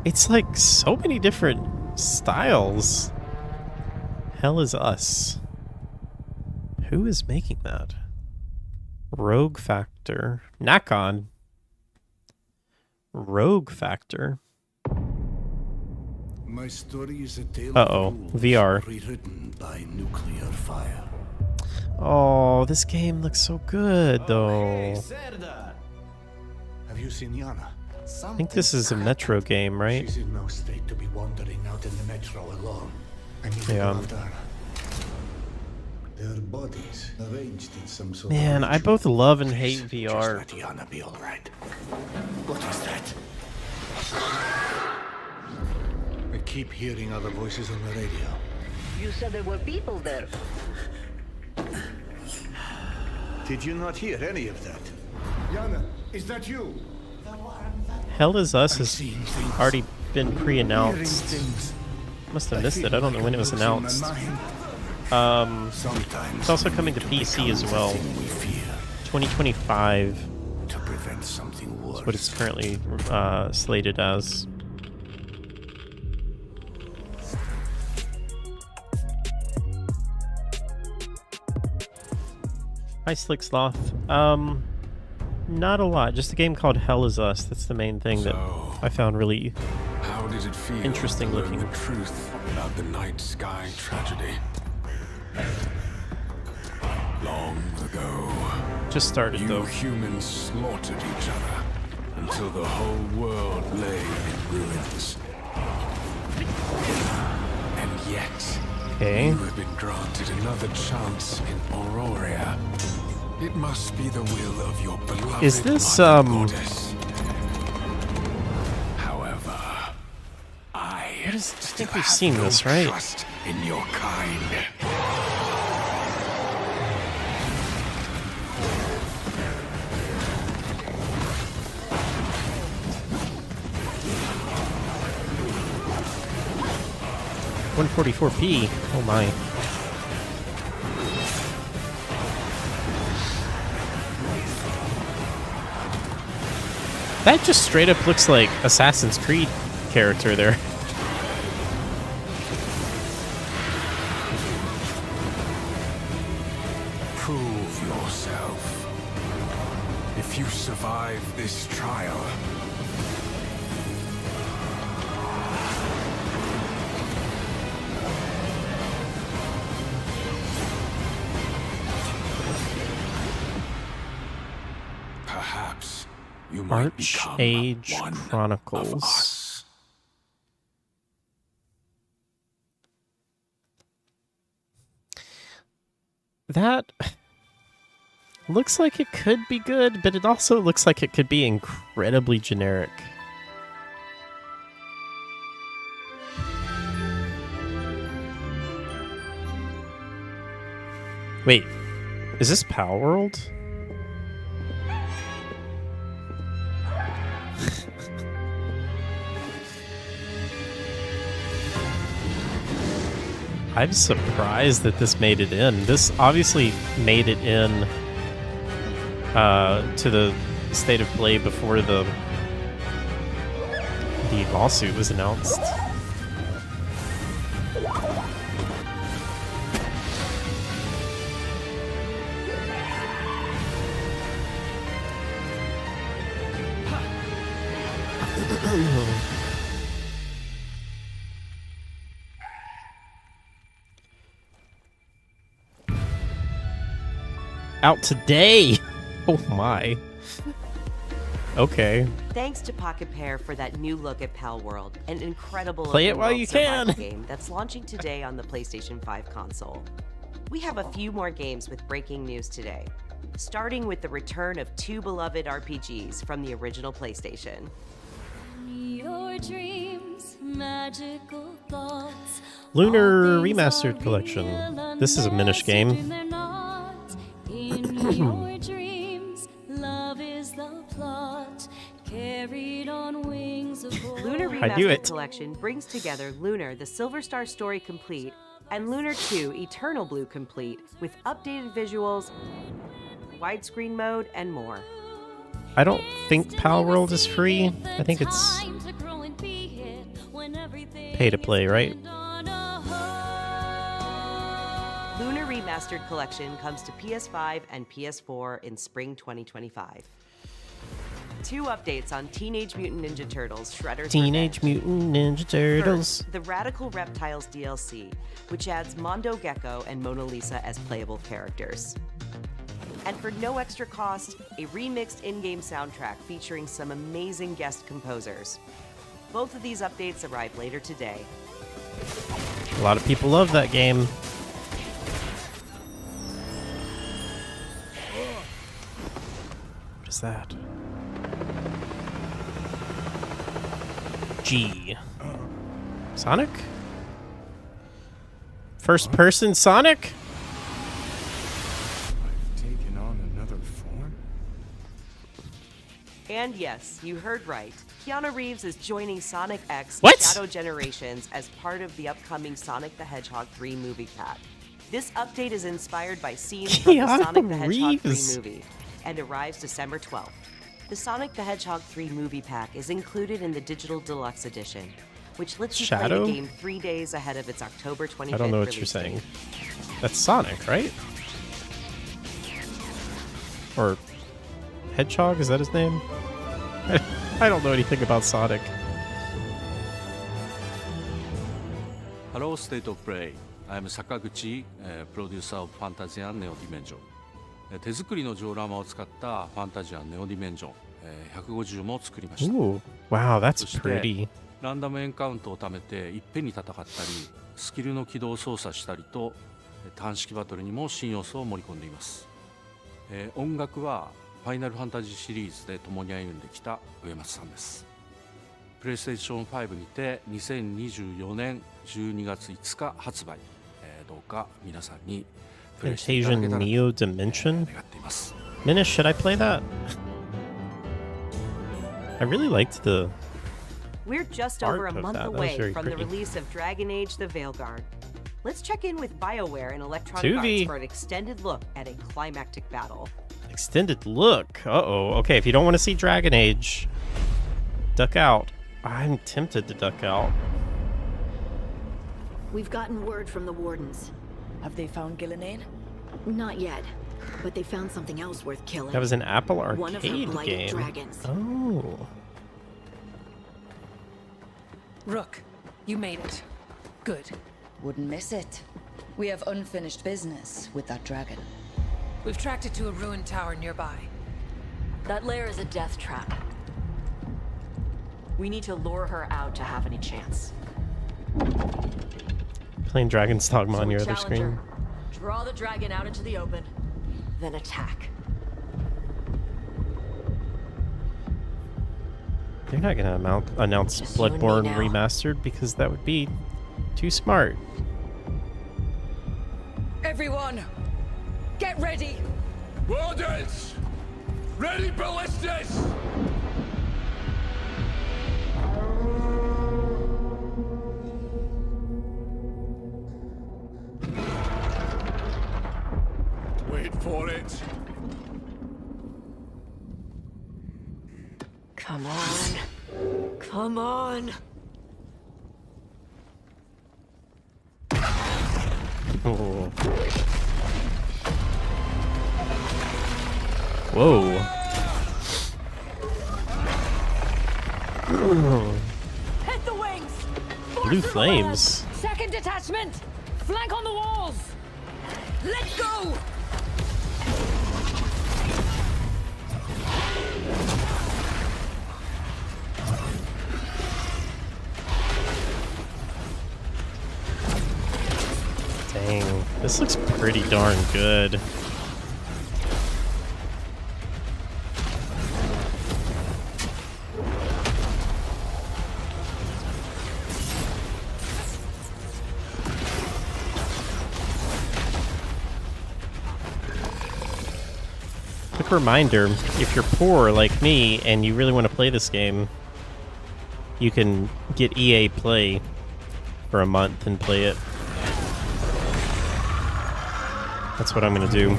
S2: It's like so many different styles. Hell is Us. Who is making that? Rogue Factor. Nakon. Rogue Factor.
S6: My story is a tale
S2: Uh-oh,
S6: of fools
S2: VR.
S6: rewritten by nuclear fire.
S2: Oh, this game looks so good, though.
S3: Have you seen Yana?
S2: I think this is a Metro game, right?
S3: She's in no state to be wandering out in the metro alone. I need to
S2: Yeah.
S3: go after her. Their bodies arranged in some sort
S2: Man,
S3: of
S2: I both love and hate
S3: Just
S2: VR.
S3: let Yana be all right. What is that? keep hearing other voices on the radio.
S8: You said there were people there.
S3: Did you not hear any of that? Yana, is that you?
S2: Hell Is Us has
S3: Seeing things.
S2: already been
S3: Hearing
S2: pre-announced.
S3: things.
S2: Must have missed it. I don't know when it was announced.
S3: Sometimes
S2: It's also coming to PC as well.
S3: something we fear
S2: 2025
S3: to prevent something worse.
S2: is what it's currently slated as. Hi, Slick Sloth. Not a lot. Just a game called Hell Is Us. That's the main thing that
S9: So,
S2: I found really
S9: how did it feel
S2: interesting
S9: to learn
S2: looking.
S9: the truth about the night sky tragedy? Long ago,
S2: just started
S9: you
S2: though.
S9: humans slaughtered each other until the whole world lay in ruins. And yet,
S2: Okay.
S9: you have been granted another chance in Auroria. It must be the will of your beloved
S2: Is this,
S9: mother goddess. However, I
S2: think we've
S9: have
S2: seen
S9: no
S2: this, right?
S9: trust in your kind.
S2: .144p. Oh my. That just straight up looks like Assassin's Creed character there.
S9: Prove yourself. If you survive this trial, perhaps you might
S2: Arch
S9: become
S2: Age
S9: one of
S2: Chronicles.
S9: us.
S2: That looks like it could be good, but it also looks like it could be incredibly generic. Wait, is this Pal World? I'm surprised that this made it in. This obviously made it in to the state of play before the lawsuit was announced. Out today. Oh my. Okay.
S10: Thanks to Pocket Pair for that new look at Pal World, an incredible
S2: Play it
S10: open
S2: while
S10: world
S2: you
S10: survival
S2: can.
S10: game that's launching today on the PlayStation 5 console. We have a few more games with breaking news today, starting with the return of two beloved RPGs from the original PlayStation.
S11: Your dreams, magical thoughts.
S2: Lunar Remastered Collection. This is a Minish game.
S11: In your dreams, love is the plot, carried on wings of
S10: Lunar
S2: I knew
S10: Remastered
S2: it.
S10: Collection brings together Lunar, the Silver Star Story Complete, and Lunar 2, Eternal Blue Complete, with updated visuals, widescreen mode, and more.
S2: I don't think Pal World is free. I think it's pay to play, right?
S10: Lunar Remastered Collection comes to PS5 and PS4 in spring 2025. Two updates on Teenage Mutant Ninja Turtles Shredder's
S2: Teenage
S10: Revenge.
S2: Mutant Ninja Turtles.
S10: First, the Radical Reptiles DLC, which adds Mondo Gecko and Mona Lisa as playable characters. And for no extra cost, a remixed in-game soundtrack featuring some amazing guest composers. Both of these updates arrive later today.
S2: A lot of people love that game. What is that? Sonic? First person Sonic?
S9: I've taken on another form?
S10: And yes, you heard right. Keanu Reeves is joining Sonic X
S2: What?
S10: Shadow Generations as part of the upcoming Sonic the Hedgehog 3 movie pack. This update is inspired by scenes from the
S2: Keanu
S10: Sonic the Hedgehog 3
S2: Reeves.
S10: movie and arrives December 12th. The Sonic the Hedgehog 3 movie pack is included in the Digital Deluxe Edition, which lets you
S2: Shadow?
S10: play the game 3 days ahead of its October 25th
S2: I don't know what
S10: release
S2: you're saying.
S10: date.
S2: That's Sonic, right? Or Hedgehog, is that his name? I don't know anything about Sonic.
S12: Hello, State of Play. I'm Sakaguchi, producer of Fantasy and Neo Dimension. 手作りのジオラマを使ったファンタジアンネオディメンジョン150も作りました。
S2: Ooh, wow, that's
S12: そして
S2: pretty.
S12: ランダムエンカウントを貯めていっぺんに戦ったり、スキルの起動を操作したりと単式バトルにも新要素を盛り込んでいます。音楽はファイナルファンタジーシリーズで共に歩んできた上松さんです。プレイステーション5にて2024年12月5日発売。どうか皆さんにプレイしていただけたらと
S2: Neo Dimension?
S12: 願っています。
S2: Minish, should I play that? I really liked the...
S10: We're just
S2: Art
S10: over a
S2: of
S10: month
S2: that was
S10: away
S2: very
S10: from
S2: pretty.
S10: the release of Dragon Age the Veilguard. Let's check in with BioWare and Electronic
S2: 2V.
S10: Arts for an extended look at a climactic battle.
S2: Extended look. Uh-oh. Okay, if you don't want to see Dragon Age, duck out. I'm tempted to duck out.
S13: We've gotten word from the Wardens.
S14: Have they found Gillenane?
S13: Not yet, but they found something else worth killing.
S2: That was an Apple
S13: One of her
S2: Arcade
S13: blighted
S2: game.
S13: dragons.
S2: Oh.
S14: Rook, you made it. Good.
S15: Wouldn't miss it. We have unfinished business with that dragon.
S14: We've tracked it to a ruined tower nearby.
S13: That lair is a death trap. We need to lure her out to have any chance.
S2: Playing Dragon's Dogma on your other
S13: challenge her.
S2: screen.
S13: Draw the dragon out into the open, then attack.
S2: They're not going to announce
S13: Just you and me
S2: Bloodborne
S13: now.
S2: Remastered because that would be too smart.
S14: Everyone, get ready!
S9: Wardens! Ready ballistas! Wait for it.
S13: Come on. Come on.
S2: Oh. Whoa.
S11: Hit the wings!
S2: Blue flames.
S11: Second detachment! Flank on the walls! Let go!
S2: Dang, this looks pretty darn good. Quick reminder, if you're poor like me and you really want to play this game, you can get EA Play for a month and play it. That's what I'm gonna do.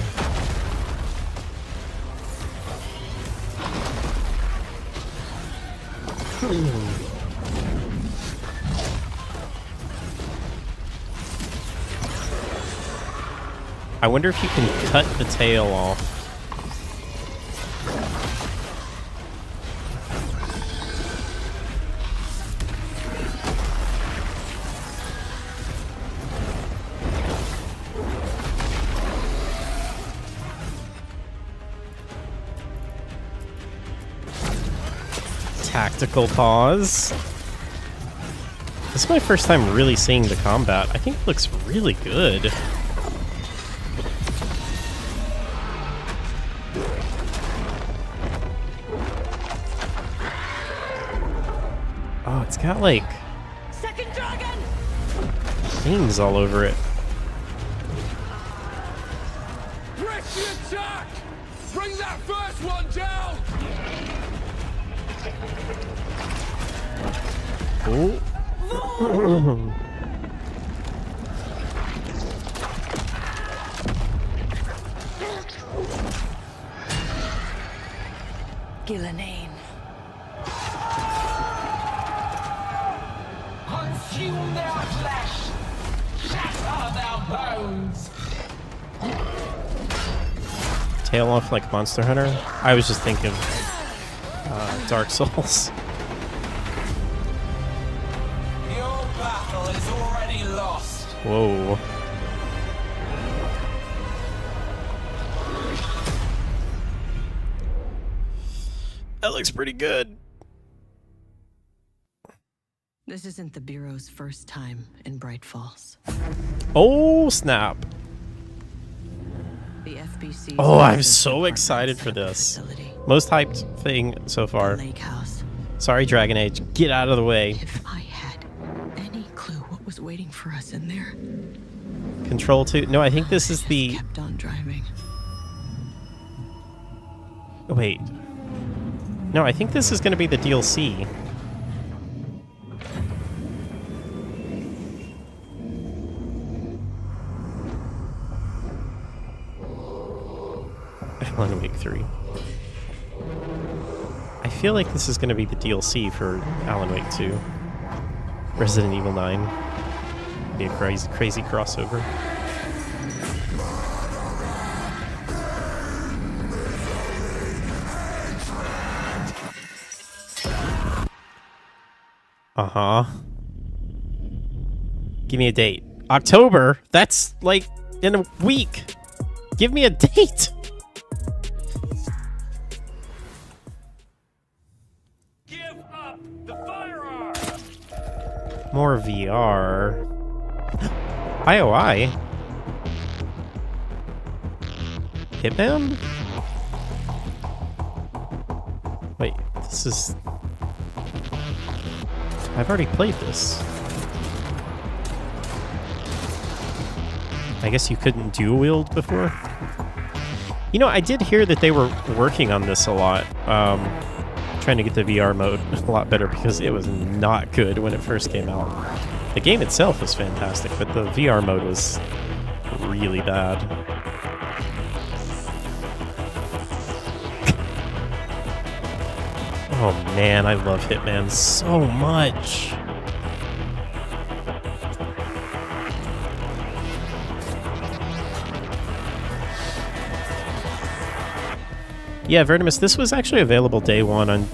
S2: I wonder if you can cut the tail off. Tactical pause. This is my first time really seeing the combat. I think it looks really good. Oh, it's got like
S11: Second dragon!
S2: stains all over it.
S9: Press the attack! Bring that first one down!
S2: Oh.
S15: Gillenane.
S7: Consume their flesh! Shatter their bones!
S2: Tail off like Monster Hunter. I was just thinking Dark Souls.
S7: Your battle is already lost.
S2: Whoa. That looks pretty good.
S14: This isn't the Bureau's first time in Bright Falls.
S2: Oh, snap.
S14: The FBC.
S2: Oh, I'm so excited for this. Most hyped thing so far.
S14: Lake House.
S2: Sorry, Dragon Age. Get out of the way.
S14: If I had any clue what was waiting for us in there.
S2: Control 2. No, I think this is the...
S14: Kept on driving.
S2: Wait. No, I think this is going to be the DLC. Alan Wake 3. I feel like this is going to be the DLC for Alan Wake 2. Resident Evil 9. Be a crazy, crazy crossover. Uh-huh. Give me a date. October? That's like in a week. Give me a date.
S7: Give up the firearm!
S2: More VR. IOI. Hitman? Wait, this is... I've already played this. I guess you couldn't dual wield before? You know, I did hear that they were working on this a lot. Trying to get the VR mode a lot better because it was not good when it first came out. The game itself was fantastic, but the VR mode was really bad. Oh man, I love Hitman so much. Yeah, Vertimus, this was actually available day one on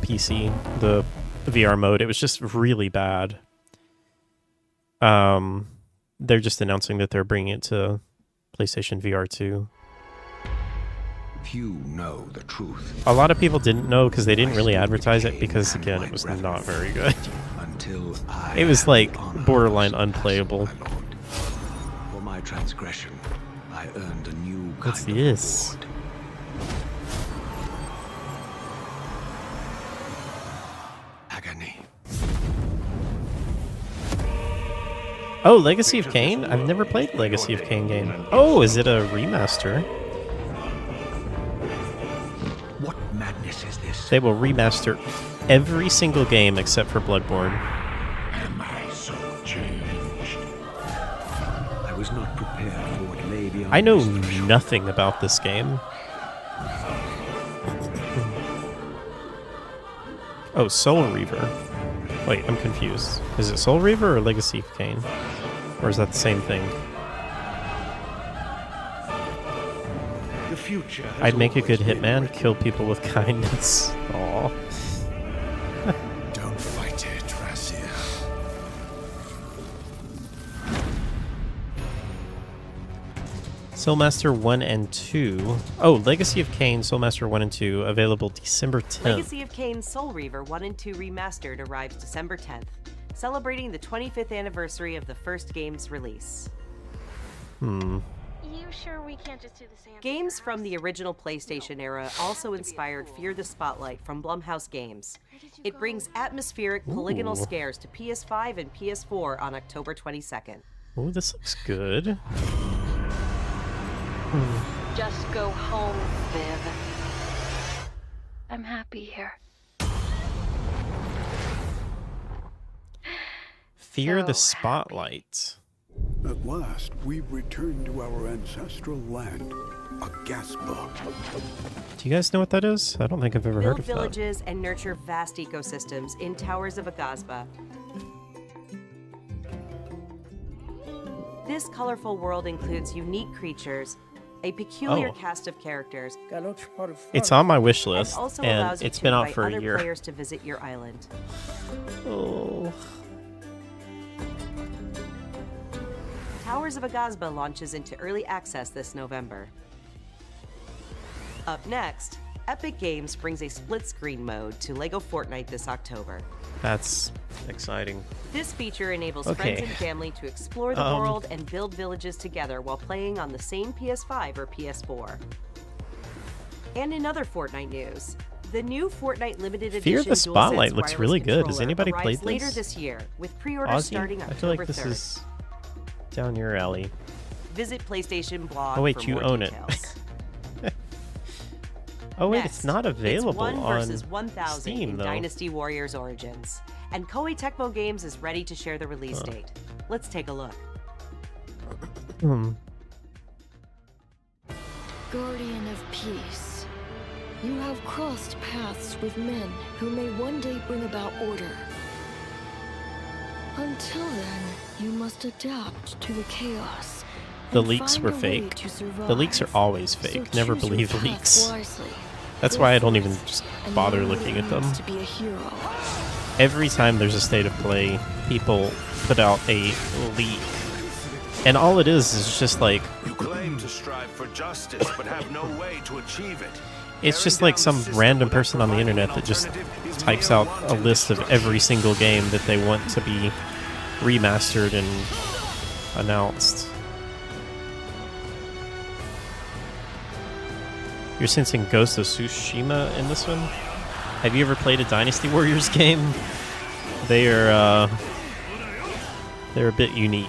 S2: PC, the VR mode. It was just really bad. They're just announcing that they're bringing it to PlayStation VR 2.
S6: Few know the truth.
S2: A lot of people didn't know because they didn't really advertise it because, again, it was not very good.
S6: Until
S2: It was like borderline unplayable.
S6: for my transgression, I earned a new
S2: What's
S6: kind
S2: this?
S6: of reward. Agony.
S2: Oh, Legacy of Kain? I've never played the Legacy of Kain game. Oh, is it a remaster?
S6: What madness is this?
S2: They will remaster every single game except for Bloodborne.
S6: Am I so changed? I was not prepared for what lay beyond.
S2: I know
S6: this threshold.
S2: nothing about this game. Oh, Soul Reaver. Wait, I'm confused. Is it Soul Reaver or Legacy of Kain? Or is that the same thing?
S3: The future has
S2: I'd make a good
S3: always been
S2: hitman,
S3: written.
S2: kill people with kindness. Aw.
S6: Don't fight it, Razia.
S2: Soulmaster 1 and 2. Oh, Legacy of Kain, Soulmaster 1 and 2, available December 10th.
S10: Legacy of Kain Soul Reaver 1 and 2 Remastered arrives December 10th, celebrating the 25th anniversary of the first game's release.
S13: You sure we can't just do the same?
S10: Games from the original PlayStation era also inspired Fear the Spotlight from Blumhouse Games. It brings atmospheric polygonal
S2: Ooh.
S10: scares to PS5 and PS4 on October 22nd.
S2: Oh, this looks good.
S13: Just go home, Viv. I'm happy here.
S2: Fear the
S13: So
S2: Spotlight.
S6: At last, we've returned to our ancestral land, Agasba.
S2: Do you guys know what that is? I don't think I've ever heard
S10: Build
S2: of that.
S10: villages and nurture vast ecosystems in Towers of Agasba. This colorful world includes unique creatures, a peculiar
S2: Oh.
S10: cast of characters,
S2: It's on my wish
S10: and
S2: list,
S10: also
S2: and
S10: allows you
S2: it's
S10: to
S2: been out
S10: invite
S2: for a
S10: other
S2: year.
S10: players to visit your island.
S2: Oh.
S10: Towers of Agasba launches into early access this November. Up next, Epic Games brings a split-screen mode to LEGO Fortnite this October.
S2: That's exciting.
S10: This feature enables
S2: Okay.
S10: friends and family to explore the world and build villages together while playing on the same PS5 or PS4. And in other Fortnite news, the new Fortnite limited edition
S2: Fear the
S10: DualSense
S2: Spotlight looks
S10: wireless
S2: really good. Has
S10: controller
S2: anybody
S10: arrives
S2: played
S10: later
S2: this?
S10: this year, with pre-orders
S2: Ozzy?
S10: starting
S2: I
S10: October
S2: feel like this
S10: 3rd.
S2: is down your alley.
S10: Visit PlayStation blog
S2: Oh wait,
S10: for
S2: you
S10: more
S2: own
S10: details.
S2: it. Oh wait,
S10: Next,
S2: it's not available
S10: it's 1
S2: on
S10: versus 1,000
S2: Steam
S10: in
S2: though.
S10: Dynasty Warriors Origins, and Koei Tecmo Games is ready to share the release date. Let's take a look.
S16: Guardian of Peace, you have crossed paths with men who may one day bring about order. Until then, you must adapt to the chaos.
S2: The
S16: and
S2: leaks
S16: find
S2: were
S16: a way
S2: fake.
S16: to survive.
S2: The leaks are always
S16: So
S2: fake. Never
S16: choose your
S2: believe
S16: path
S2: leaks.
S16: wisely.
S2: That's
S16: Go
S2: why I don't
S16: forth
S2: even just
S16: and
S2: bother
S16: learn what
S2: looking
S16: it
S2: at them.
S16: means to be a hero.
S2: Every time there's a state of play, people put out a leak. And all it is just like,
S17: You claim to strive for justice, but have no way to achieve it.
S2: it's just like some random person on the internet that just types out a list of every single game that they want to be remastered and announced. You're sensing Ghost of Tsushima in this one? Have you ever played a Dynasty Warriors game? They're a bit unique.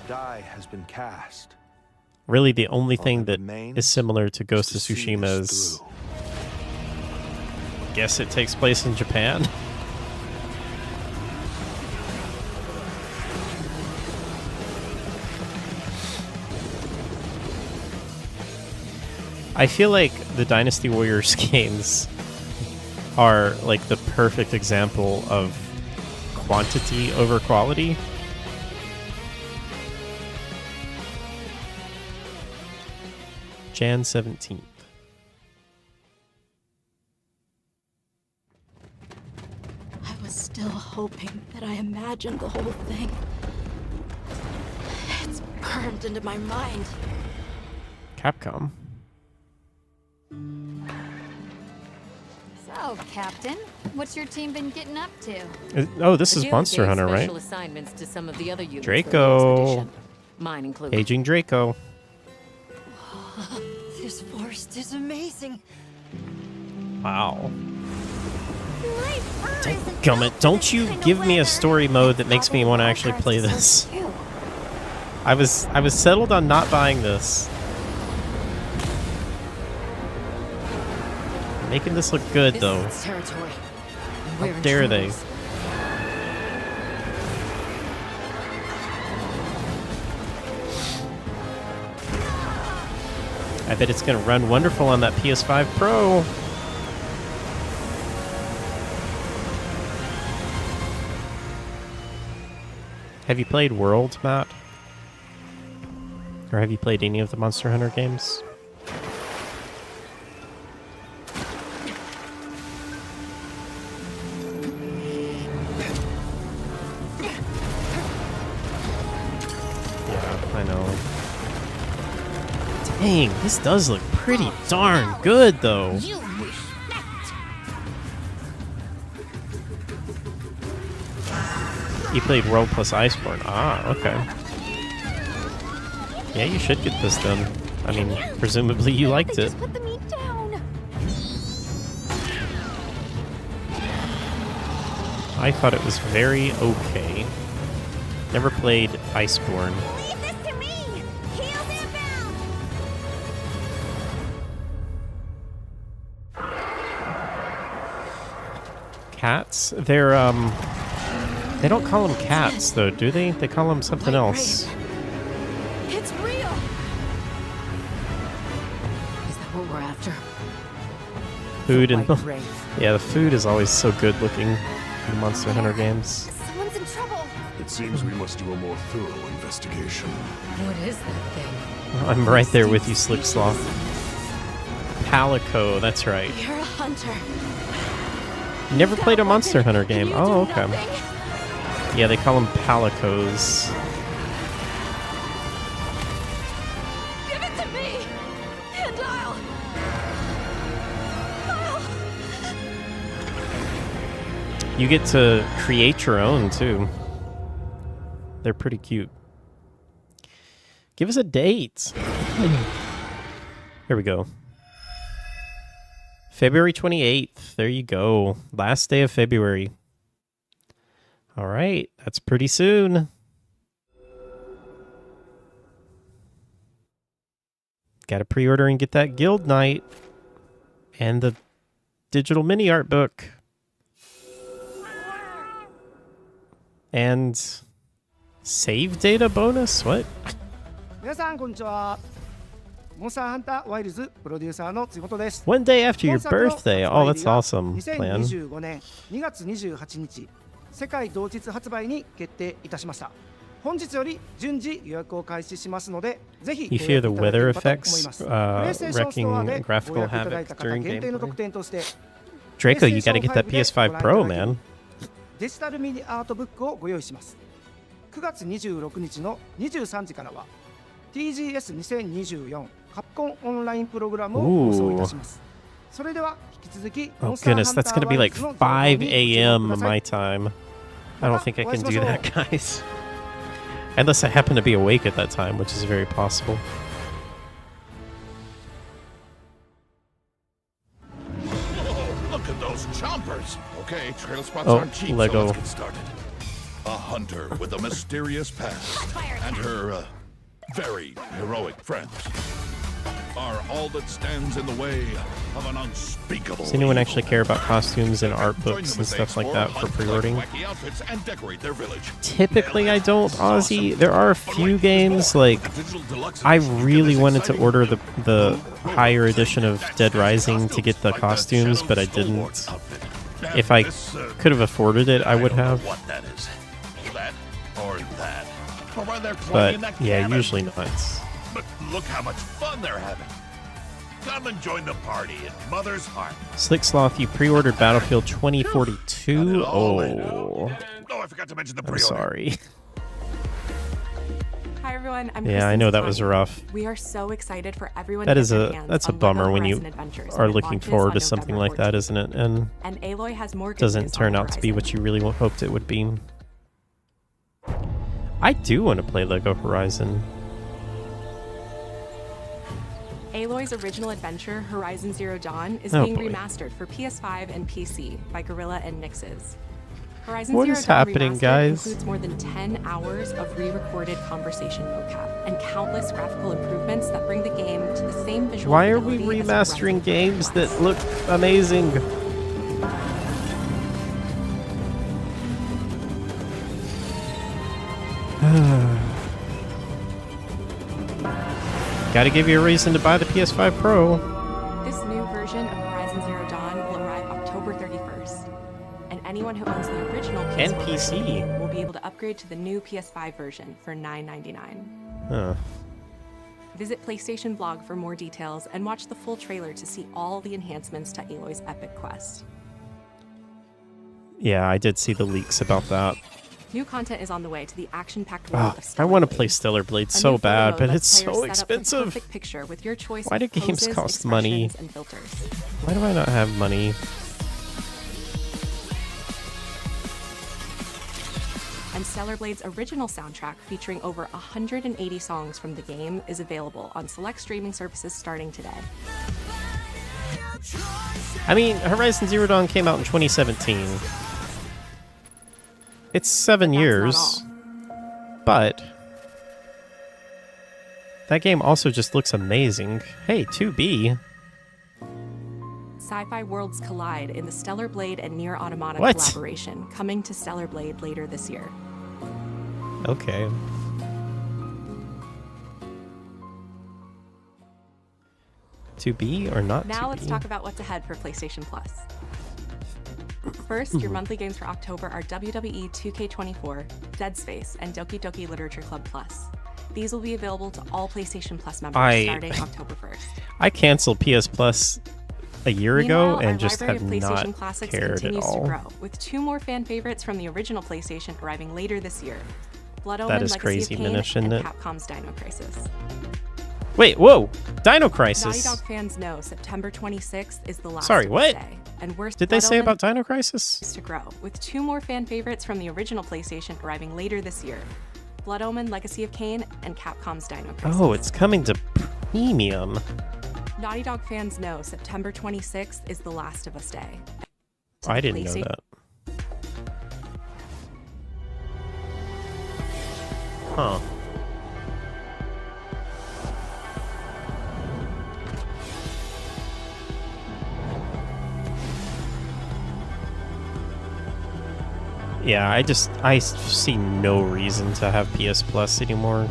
S17: The die has been cast.
S2: Really, the only thing that
S17: remains
S2: is similar to Ghost of
S17: to see
S2: Tsushima
S17: this
S2: is, guess it takes place in Japan. I feel like the Dynasty Warriors games are like the perfect example of quantity over quality. Jan 17th.
S16: I was still hoping that I imagined the whole thing. It's burned into my mind.
S2: Capcom.
S18: So, Captain, what's your team been getting up to?
S2: Oh, this is Monster Hunter, right?
S19: Special assignments to some of the other units
S2: Draco.
S19: Mine included.
S2: Paging Draco.
S16: This forest is amazing.
S2: Wow. Gummit, don't you give me a story mode that makes me want to actually play this. I was settled on not buying this. Making this look good though.
S19: Territory.
S2: How dare they? I bet it's gonna run wonderful on that PS5 Pro. Have you played World, Matt? Or have you played any of the Monster Hunter games? Yeah, I know. Dang, this does look pretty darn good, though. You played World plus Iceborne. Ah, okay. Yeah, you should get this done. I mean, presumably you liked it.
S4: Put the meat down.
S2: I thought it was very okay. Never played Iceborne.
S4: Leave this to me. Heels inbound.
S2: Cats? They're, they don't call them cats, though, do they? They call them something else.
S14: It's real. Is that what we're after?
S2: Food and...
S14: White Wraith.
S2: Yeah, the food is always so good looking in the Monster Hunter games.
S4: Someone's in trouble.
S9: It seems we must do a more thorough investigation.
S14: What is that thing?
S2: I'm right there with you, Slick Sloth. Palico, that's right.
S4: You're a hunter.
S2: You never played a Monster Hunter game? Oh, okay. Yeah, they call them Palicos.
S4: Give it to me, and I'll.
S2: You get to create your own, too. They're pretty cute. Give us a date. Here we go. February 28th. There you go. Last day of February. All right. That's pretty soon. Got to pre-order and get that guild night. And the digital mini art book. And save data bonus? What?
S20: 皆さんこんにちは。モンスターハンターワイルズプロデューサーのつごとです。
S2: One day after your birthday. Oh, that's awesome plan.
S20: 2025年2月28日、世界同日発売に決定いたしました。本日より順次予約を開始しますので、ぜひ
S2: You fear the weather effects wrecking graphical havoc during
S20: 限定の特典として
S2: Draco, you gotta get that PS5 Pro, man.
S20: デジタルミニアートブックをご用意します。9月26日の23時からは TGS2024 カプコンオンラインプログラムを放送いたします。それでは引き続き
S2: Oh goodness, that's gonna be like 5 a.m. my time. I don't think I can do that, guys. Unless I happen to be awake at that time, which is very possible.
S1: Look at those chompers. Okay, trail spots
S2: Oh,
S1: aren't cheap,
S2: Lego.
S1: so let's get started. A hunter with a mysterious past and her very heroic friends are all that stands in the way of an unspeakable.
S2: Does anyone actually care about costumes and art books and stuff like that for pre-ordering?
S1: Wacky outfits and decorate their village.
S2: Typically I don't, Ozzy. There are a few games, like, I really wanted to order the higher edition of Dead Rising to get the costumes, but I didn't. If I could have afforded it, I would have.
S1: What that is. That or that. Or why they're playing
S2: But
S1: in that
S2: yeah,
S1: cabin.
S2: usually not.
S1: But look how much fun they're having. Come and join the party in Mother's Heart.
S2: Slick Sloth, you pre-ordered Battlefield 2042? Oh,
S1: Oh, I forgot to mention the
S2: I'm
S1: pre-order.
S2: sorry.
S21: Hi everyone, I'm
S2: Yeah, I know that was rough.
S21: We are so excited for everyone
S2: That
S21: to
S2: is
S21: get their
S2: a
S21: hands
S2: that's a
S21: on
S2: bummer
S21: Lego
S2: when you
S21: Horizon Adventures
S2: are
S21: when it
S2: looking
S21: launches
S2: forward to
S21: on
S2: something
S21: November
S2: like that,
S21: 14th.
S2: isn't it? And
S21: Aloy has more good
S2: doesn't
S21: news on
S2: turn
S21: the
S2: out to be
S21: horizon.
S2: what you really hoped it would be. I do want to play Lego Horizon.
S21: Aloy's original adventure, Horizon Zero Dawn, is
S2: Oh,
S21: being
S2: boy.
S21: remastered for PS5 and PC by Guerrilla and Nixes. Horizon
S2: What
S21: Zero
S2: is
S21: Dawn
S2: happening,
S21: Remastered
S2: guys?
S21: includes more than 10 hours of re-recorded conversation mocap and countless graphical improvements that bring the game to the same visual
S2: Why are we
S21: fidelity as
S2: remastering games that look amazing? Gotta give you a reason to buy the PS5 Pro.
S21: This new version of Horizon Zero Dawn will arrive October 31st, and anyone who owns the original PS4
S2: And
S21: version
S2: PC.
S21: will be able to upgrade to the new PS5 version for $9.99.
S2: Huh.
S21: Visit PlayStation Blog for more details and watch the full trailer to see all the enhancements to Aloy's epic quest.
S2: Yeah, I did see the leaks about that.
S21: New content is on the way to the action-packed world
S2: Oh,
S21: of
S2: I
S21: Stellar
S2: want to
S21: Blade.
S2: play Stellar Blade
S21: A
S2: so
S21: new
S2: bad,
S21: photo
S2: but
S21: lets
S2: it's
S21: players
S2: so
S21: set up the
S2: expensive.
S21: perfect picture with your choice
S2: Why do
S21: of
S2: games
S21: poses,
S2: cost money?
S21: expressions, and filters.
S2: Why do I not have money?
S21: and Stellar Blade's original soundtrack featuring over 180 songs from the game is available on select streaming services starting today.
S2: I mean, Horizon Zero Dawn came out in 2017. It's 7 years, but that game also just looks amazing. Hey, 2B.
S21: Sci-fi worlds collide in the Stellar Blade and Nier Automata
S2: What?
S21: collaboration, coming to Stellar Blade later this year.
S2: Okay. To be or not
S21: Now
S2: to
S21: let's
S2: be?
S21: talk about what's ahead for PlayStation Plus. First, your monthly games for October are WWE 2K24, Dead Space, and Doki Doki Literature Club Plus. These will be available to all PlayStation Plus members starting October 1st.
S2: I canceled PS Plus a year ago
S21: Meanwhile,
S2: and just
S21: our
S2: have
S21: library of PlayStation
S2: not
S21: Classics
S2: cared at
S21: continues to
S2: all.
S21: grow, with 2 more fan favorites from the original PlayStation arriving later this year: Blood
S2: That
S21: Omen,
S2: is
S21: Legacy
S2: crazy
S21: of Kain,
S2: minish,
S21: and
S2: isn't it?
S21: Capcom's Dino Crisis.
S2: Wait, whoa! Dino
S21: Naughty
S2: Crisis!
S21: Dog fans know September 26th is the last
S2: Sorry,
S21: of
S2: what?
S21: the day, and worst
S2: Did they
S21: Blood
S2: say
S21: Omen
S2: about Dino Crisis?
S21: to grow, with 2 more fan favorites from the original PlayStation arriving later this year: Blood Omen, Legacy of Kain, and Capcom's Dino Crisis.
S2: Oh, it's coming to premium.
S21: Naughty Dog fans know September 26th is the Last of Us Day.
S2: I didn't know that. Huh. Yeah, I see no reason to have PS Plus anymore.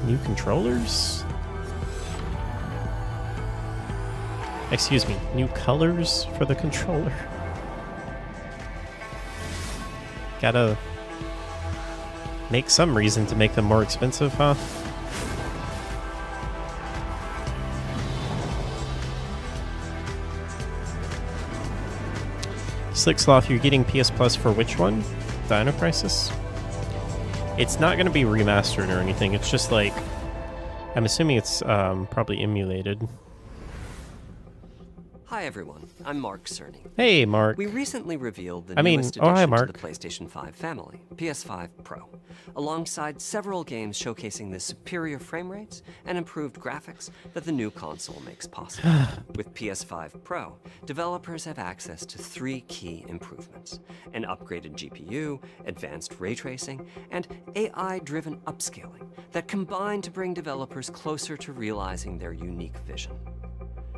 S2: New controllers? Excuse me, new colors for the controller? Gotta make some reason to make them more expensive, huh? Slicksloth, you're getting PS Plus for which one? Dino Crisis? It's not going to be remastered or anything. It's just like, I'm assuming it's probably emulated.
S5: Hi everyone, I'm Mark Cerny.
S2: Hey, Mark.
S5: We recently revealed the
S2: I mean,
S5: newest
S2: oh, hi,
S5: addition to
S2: Mark.
S5: the PlayStation 5 family, PS5 Pro, alongside several games showcasing the superior frame rates and improved graphics that the new console makes possible. With PS5 Pro, developers have access to 3 key improvements: an upgraded GPU, advanced ray tracing, and AI-driven upscaling that combine to bring developers closer to realizing their unique vision.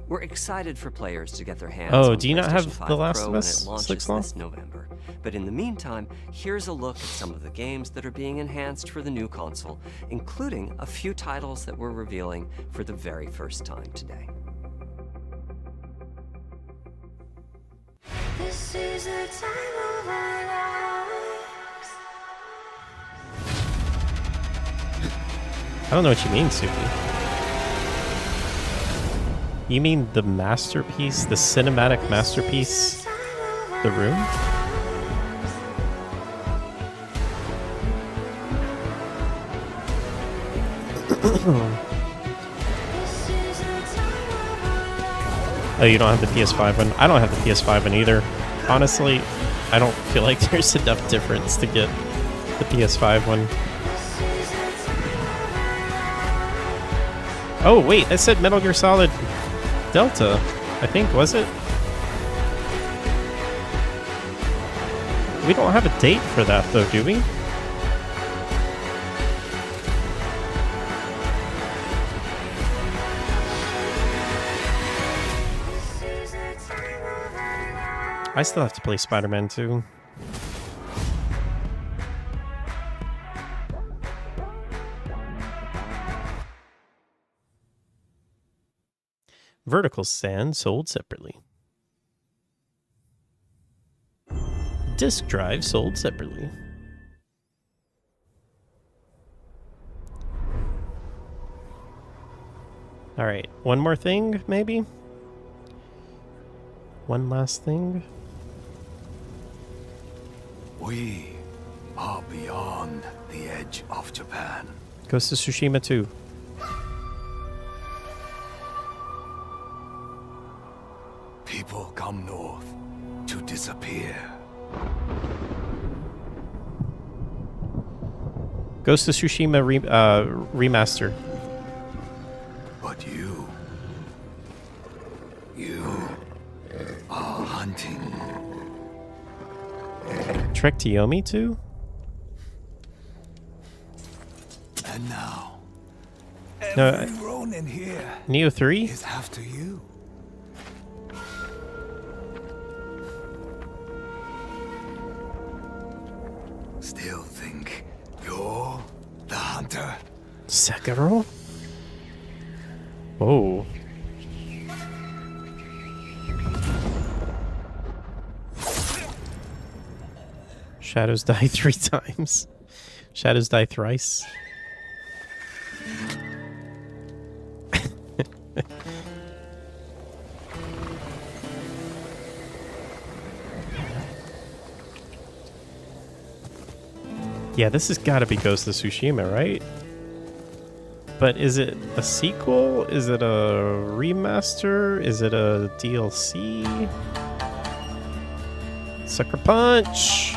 S5: We're excited for players to get their hands on
S2: do you not have
S5: PlayStation 5
S2: The Last
S5: Pro
S2: of
S5: when
S2: Us,
S5: it launches
S2: Slicksloth?
S5: this November. But in the meantime, here's a look at some of the games that are being enhanced for the new console, including a few titles that we're revealing for the very first time today.
S11: This is the time of our lives.
S2: I don't know what you mean, Suki. You mean the masterpiece, the cinematic masterpiece, The Room? Oh, you don't have the PS5 one? I don't have the PS5 one either. Honestly, I don't feel like there's enough difference to get the PS5 one. Oh, wait, that said Metal Gear Solid Delta, I think, was it? We don't have a date for that, though, do we? I still have to play Spider-Man 2. Vertical stand sold separately. Disk drive sold separately. Alright, one more thing, maybe? One last thing?
S6: We are beyond the edge of Japan.
S2: Ghost of Tsushima 2.
S6: People come north
S2: Ghost of Tsushima remaster.
S6: But you are hunting.
S2: Trek to Yomi too?
S6: And now,
S2: No,
S6: every Ronin here
S2: Neo 3?
S6: is after you. Still think you're the hunter?
S2: Sekiro? Whoa. Shadows die 3 times. Shadows die thrice. Yeah, this has got to be Ghost of Tsushima, right? But is it a sequel? Is it a remaster? Is it a DLC? Sucker Punch!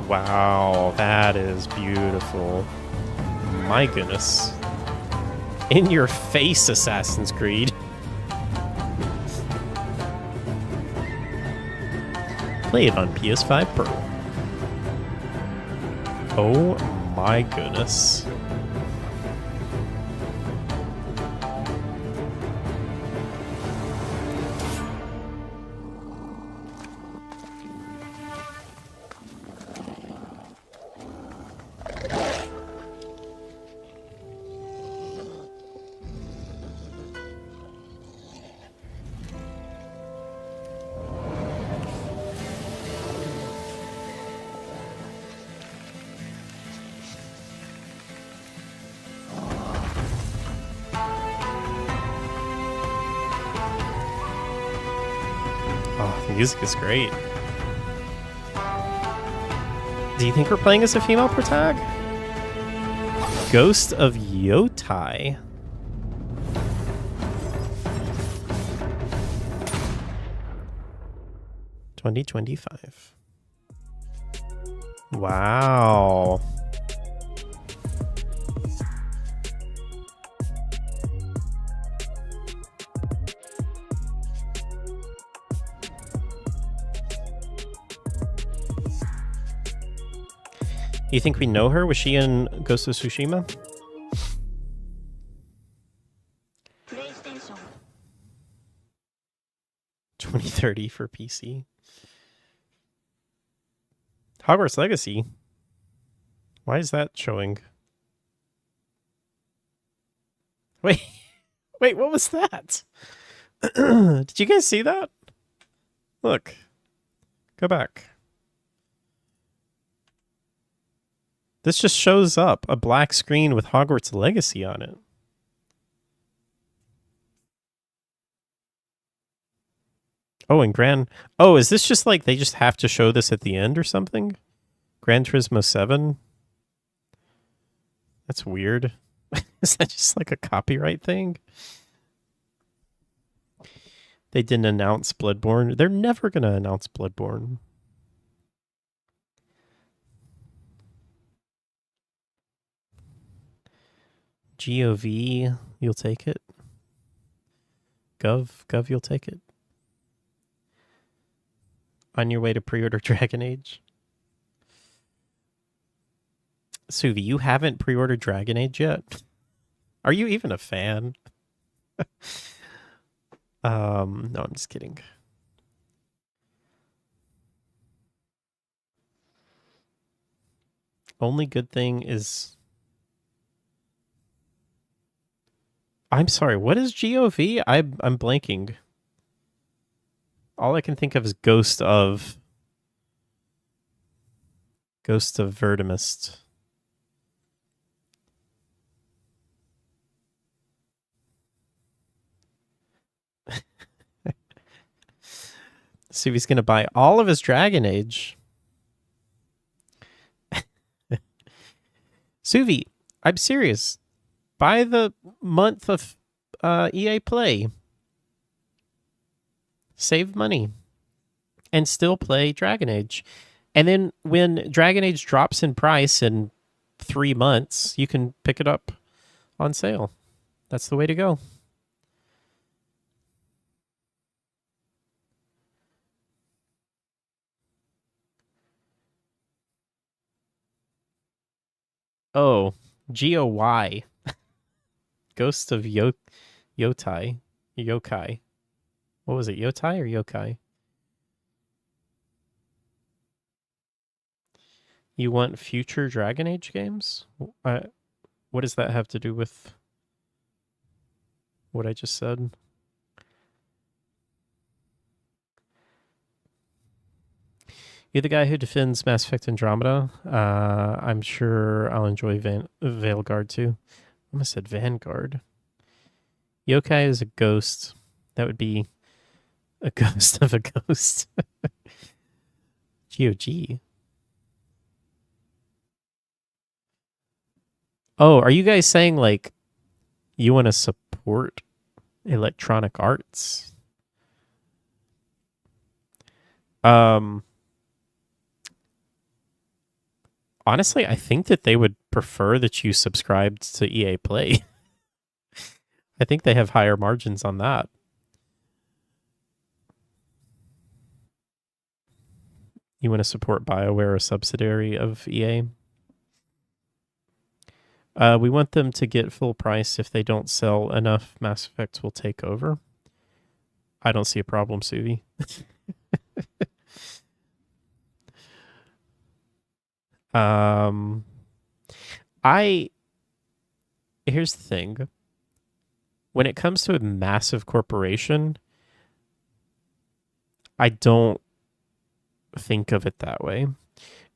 S2: Wow, that is beautiful. My goodness. In your face, Assassin's Creed. Play it on PS5 Pro. Oh my goodness. Music is great. Do you think we're playing as a female protag? Ghost of Yotai. $2025. Wow. You think we know her? Was she in Ghost of Tsushima? PlayStation. 2030 for PC. Hogwarts Legacy. Why is that showing? Wait, what was that? Did you guys see that? Look. Go back. This just shows up, a black screen with Hogwarts Legacy on it. Oh, and Oh, is this just like they just have to show this at the end or something? Gran Turismo 7? That's weird. Is that just like a copyright thing? They didn't announce Bloodborne. They're never going to announce Bloodborne. GOV, you'll take it. Gov, you'll take it. On your way to pre-order Dragon Age. Suvi, you haven't pre-ordered Dragon Age yet? Are you even a fan? No, I'm just kidding. Only good thing is... I'm sorry, what is GOV? I'm blanking. All I can think of is Ghost of Vertimist. Suvi's gonna buy all of his Dragon Age. Suvi, I'm serious. Buy the month of EA Play. Save money. And still play Dragon Age. And then when Dragon Age drops in price in 3 months, you can pick it up on sale. That's the way to go. Oh, GOY. Ghost of Yotai. Yokai. What was it, Yotai or Yokai? You want future Dragon Age games? What does that have to do with what I just said? You're the guy who defends Mass Effect Andromeda. I'm sure I'll enjoy Veilguard too. I almost said Vanguard. Yokai is a ghost. That would be a ghost of a ghost. GOG. Oh, are you guys saying like you want to support Electronic Arts? Honestly, I think that they would prefer that you subscribed to EA Play. I think they have higher margins on that. You want to support BioWare, a subsidiary of EA? We want them to get full price. If they don't sell enough, Mass Effect will take over. I don't see a problem, Suvi. Here's the thing. When it comes to a massive corporation, I don't think of it that way.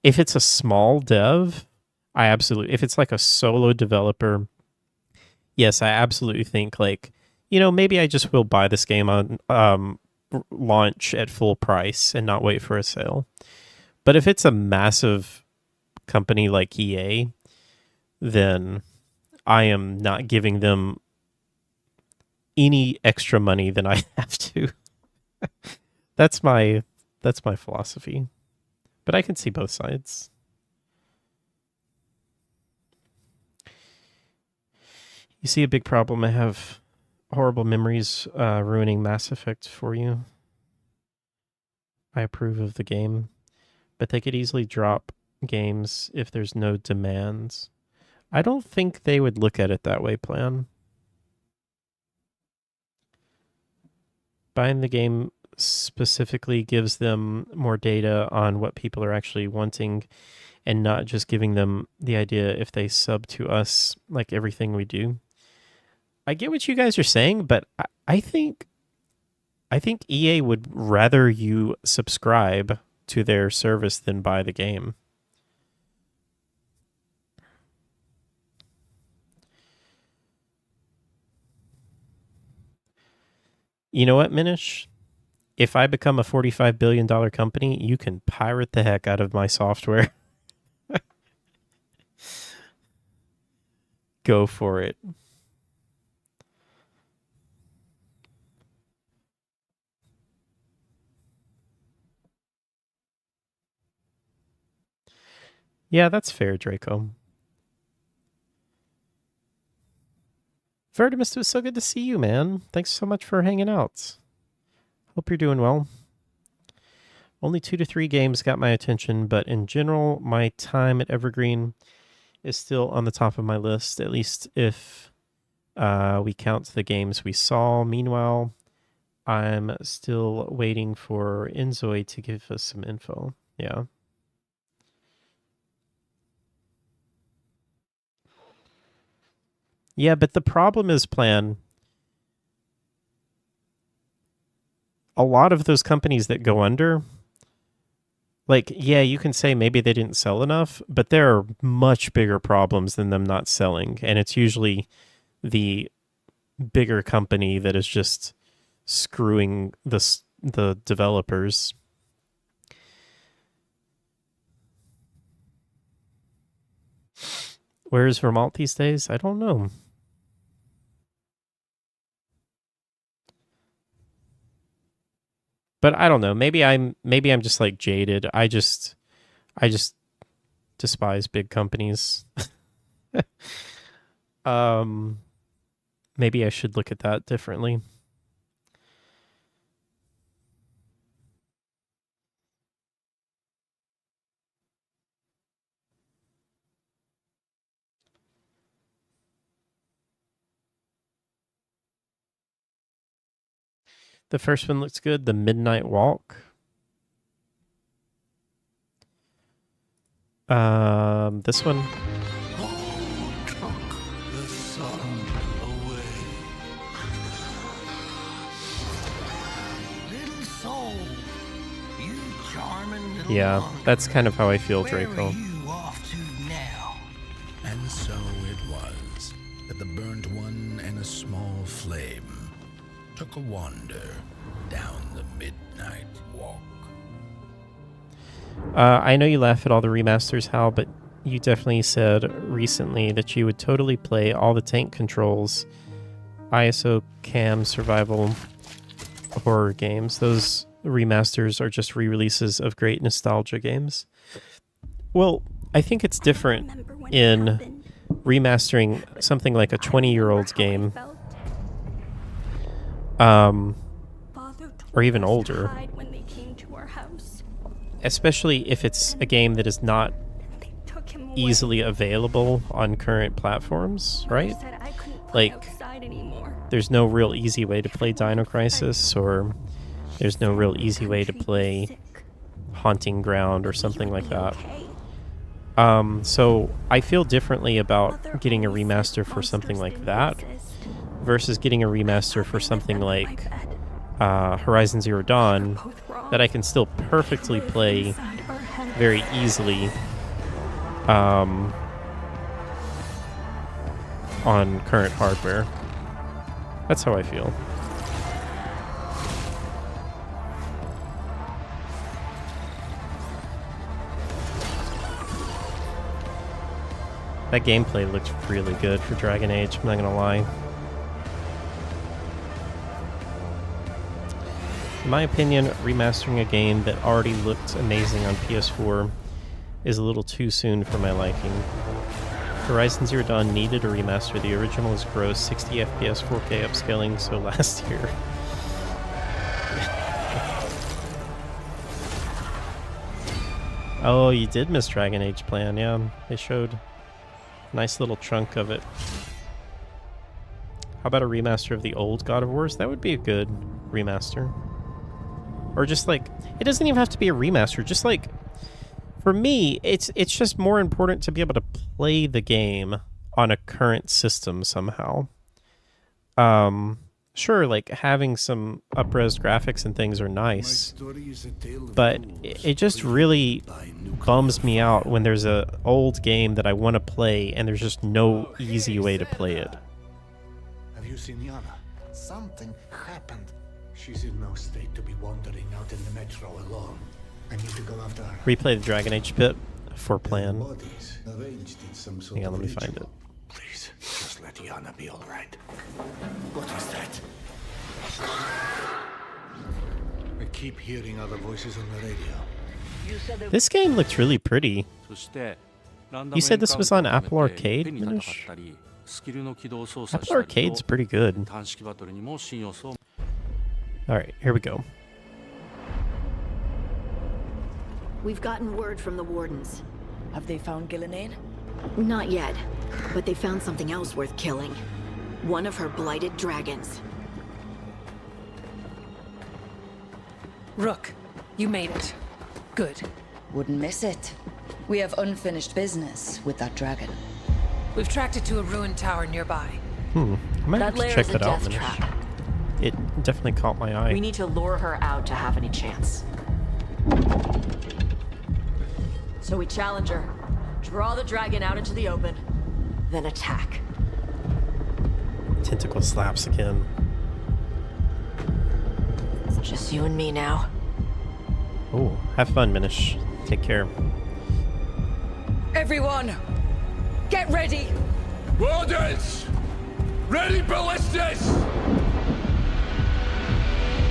S2: If it's a small dev, if it's like a solo developer, yes, I absolutely think like, maybe I just will buy this game on launch at full price and not wait for a sale. But if it's a massive company like EA, then I am not giving them any extra money than I have to. That's my philosophy. But I can see both sides. You see a big problem. I have horrible memories ruining Mass Effect for you. I approve of the game, but they could easily drop games if there's no demands. I don't think they would look at it that way, Plan. Buying the game specifically gives them more data on what people are actually wanting and not just giving them the idea if they sub to us like everything we do. I get what you guys are saying, but I think EA would rather you subscribe to their service than buy the game. You know what, Minish? If I become a $45 billion company, you can pirate the heck out of my software. Go for it. Yeah, that's fair, Draco. Vertimus, it was so good to see you, man. Thanks so much for hanging out. Hope you're doing well. Only 2 to 3 games got my attention, but in general, my time at Evergreen is still on the top of my list, at least if we count the games we saw. Meanwhile, I'm still waiting for Enzoy to give us some info. Yeah. Yeah, but the problem is, Plan, a lot of those companies that go under, like, yeah, you can say maybe they didn't sell enough, but there are much bigger problems than them not selling. And it's usually the bigger company that is just screwing the developers. Where is Vermont these days? I don't know. But I don't know. Maybe I'm just like jaded. I just I just despise big companies. Maybe I should look at that differently. The first one looks good. The Midnight Walk. This one.
S7: The sun away. Little soul, you charming little
S2: Yeah,
S7: monk.
S2: that's kind of how I feel,
S7: Where
S2: Draco.
S7: are you off to now?
S8: And so it was that the burnt one and a small flame took a wander down the midnight walk.
S2: I know you laugh at all the remasters, Hal, but you definitely said recently that you would totally play all the tank controls, ISO cam survival horror games. Those remasters are just re-releases of great nostalgia games. Well, I think it's different in remastering something like a 20-year-old's game, or even older, especially if it's a game that is not easily available on current platforms, right? Like, there's no real easy way to play Dino Crisis, or there's no real easy way to play Haunting Ground or something like that. So I feel differently about getting a remaster for something like that versus getting a remaster for something like Horizon Zero Dawn that I can still perfectly play very easily on current hardware. That's how I feel. That gameplay looked really good for Dragon Age, I'm not gonna lie. In my opinion, remastering a game that already looked amazing on PS4 is a little too soon for my liking. Horizon Zero Dawn needed a remaster. The original is gross 60 FPS 4K upscaling, so last year. Oh, you did miss Dragon Age Plan, yeah. They showed a nice little chunk of it. How about a remaster of the old God of Wars? That would be a good remaster. Or just like, it doesn't even have to be a remaster, just like, for me, it's just more important to be able to play the game on a current system somehow. Sure, like having some up-res graphics and things are nice, but it just really bums me out when there's a old game that I want to play and there's just no easy way to play it.
S3: Have you seen Yana? Something happened. She's in no state to be wandering out in the metro alone. I need to go after her.
S2: Replay the Dragon Age bit for plan.
S3: Bodies arranged in some sort
S2: Hang on,
S3: of
S2: let me find
S3: ritual.
S2: it.
S3: Please, just let Yana be all right. What is that? I keep hearing other voices on the radio.
S2: This game looked really pretty. You said this was on Apple Arcade, Minish? Apple Arcade's pretty good. Alright, here we go.
S22: We've gotten word from the wardens.
S15: Have they found Gillenane?
S22: Not yet, but they found something else worth killing. One of her blighted dragons.
S14: Rook, you made it. Good.
S15: Wouldn't miss it. We have unfinished business with that dragon.
S14: We've tracked it to a ruined tower nearby.
S2: I might have to
S13: lair
S2: check
S13: is a
S2: that out,
S13: death
S2: Minish.
S13: trap.
S2: It definitely caught my eye.
S13: We need to lure her out to have any chance. So we challenge her, draw the dragon out into the open, then attack.
S2: Tentacle slaps again.
S13: It's just you and me now.
S2: Oh, have fun, Minish. Take care.
S14: Everyone, get ready!
S17: Wardens! Ready ballistas!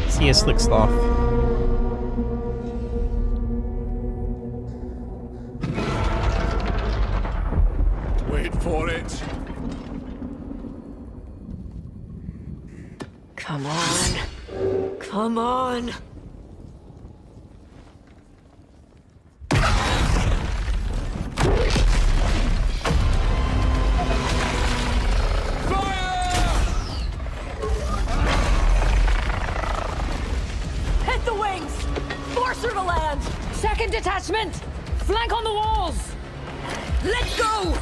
S2: See you, Slick Sloth.
S9: Wait for it.
S13: Come on. Come on.
S10: Hit the wings! Force her to land! Second detachment! Flank on the walls! Let's go!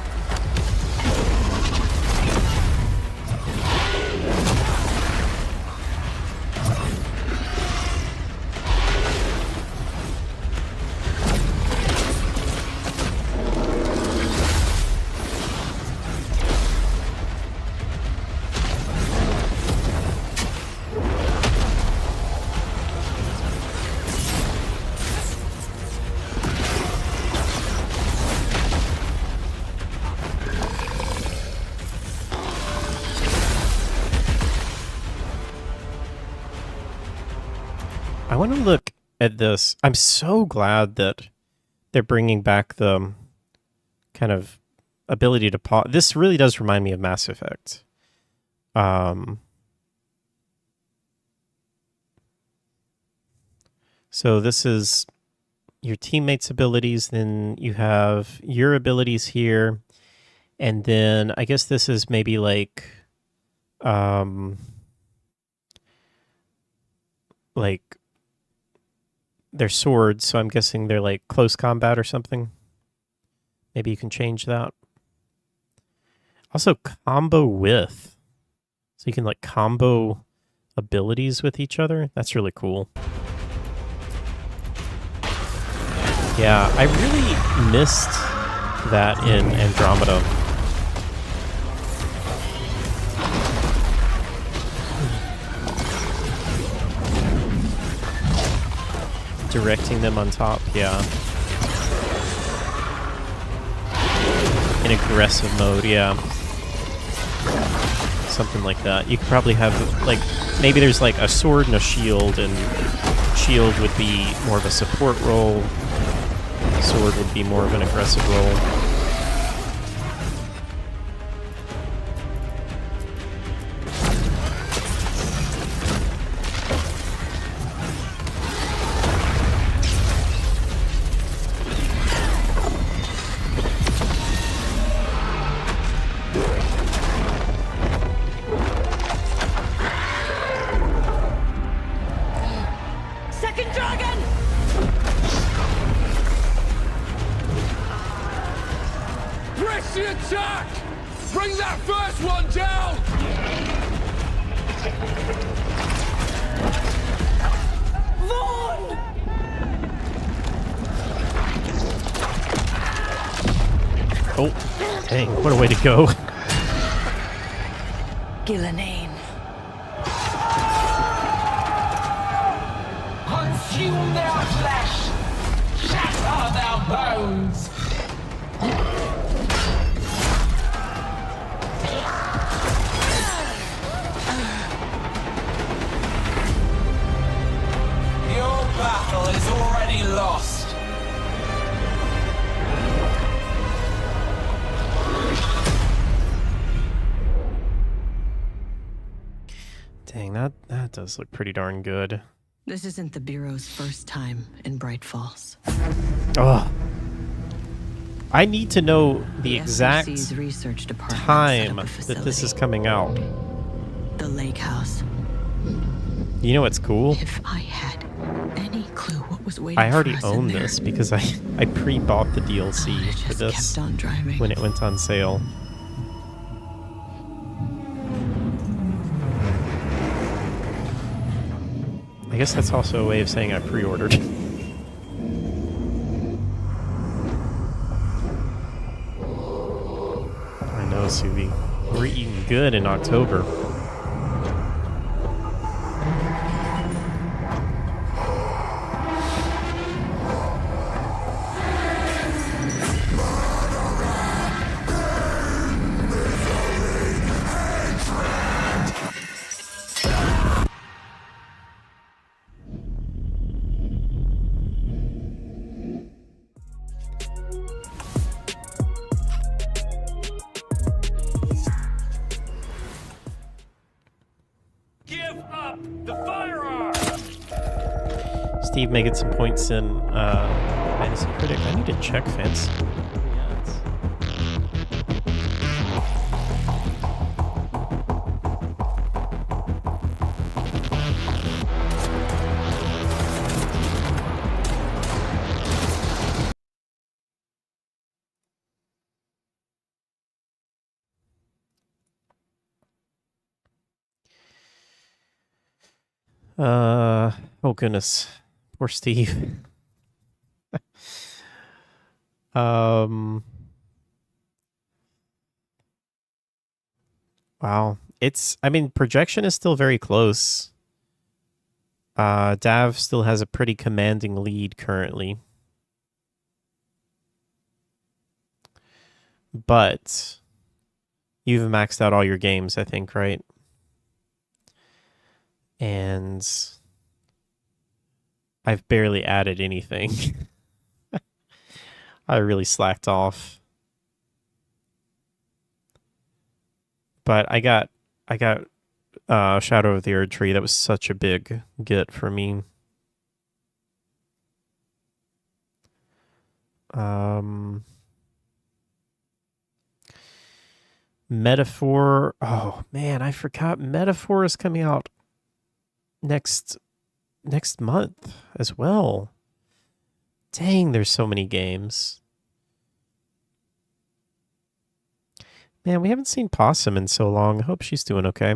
S2: I want to look at this. I'm so glad that they're bringing back the kind of ability to pause. This really does remind me of Mass Effect. So this is your teammates' abilities, then you have your abilities here, and then I guess this is maybe like they're swords, so I'm guessing they're like close combat or something. Maybe you can change that. Also combo with. So you can like combo abilities with each other. That's really cool. Yeah, I really missed that in Andromeda. Directing them on top, yeah. In aggressive mode, yeah. Something like that. You could probably have, like, maybe there's like a sword and a shield, and shield would be more of a support role. Sword would be more of an aggressive role. Oh, dang, what a way to go.
S10: Gillenane.
S12: Consume their flesh! Shatter their bones! Your battle is already lost.
S2: Dang, that does look pretty darn good.
S23: This isn't the Bureau's first time in Bright Falls.
S2: Oh. I need to know the exact
S23: FCC's research department
S2: time
S23: set up a
S2: that this is
S23: facility.
S2: coming out.
S23: The Lake House.
S2: You know what's cool?
S23: If I had any clue what was waiting
S2: I already
S23: for us
S2: own
S23: in there,
S2: this because I pre-bought the DLC for this
S23: kept on driving.
S2: when it went on sale. I guess that's also a way of saying I pre-ordered. I know, Suvi. We're eating good in October. Steve may get some points in Fantasy Critic. I need to check Fantasy. Oh goodness. Poor Steve. Wow. I mean, projection is still very close. Dav still has a pretty commanding lead currently. But you've maxed out all your games, I think, right? And I've barely added anything. I really slacked off. But I got Shadow of the Erd Tree. That was such a big get for me. Metaphor. Oh man, I forgot Metaphor is coming out next month as well. Dang, there's so many games. Man, we haven't seen Possum in so long. I hope she's doing okay.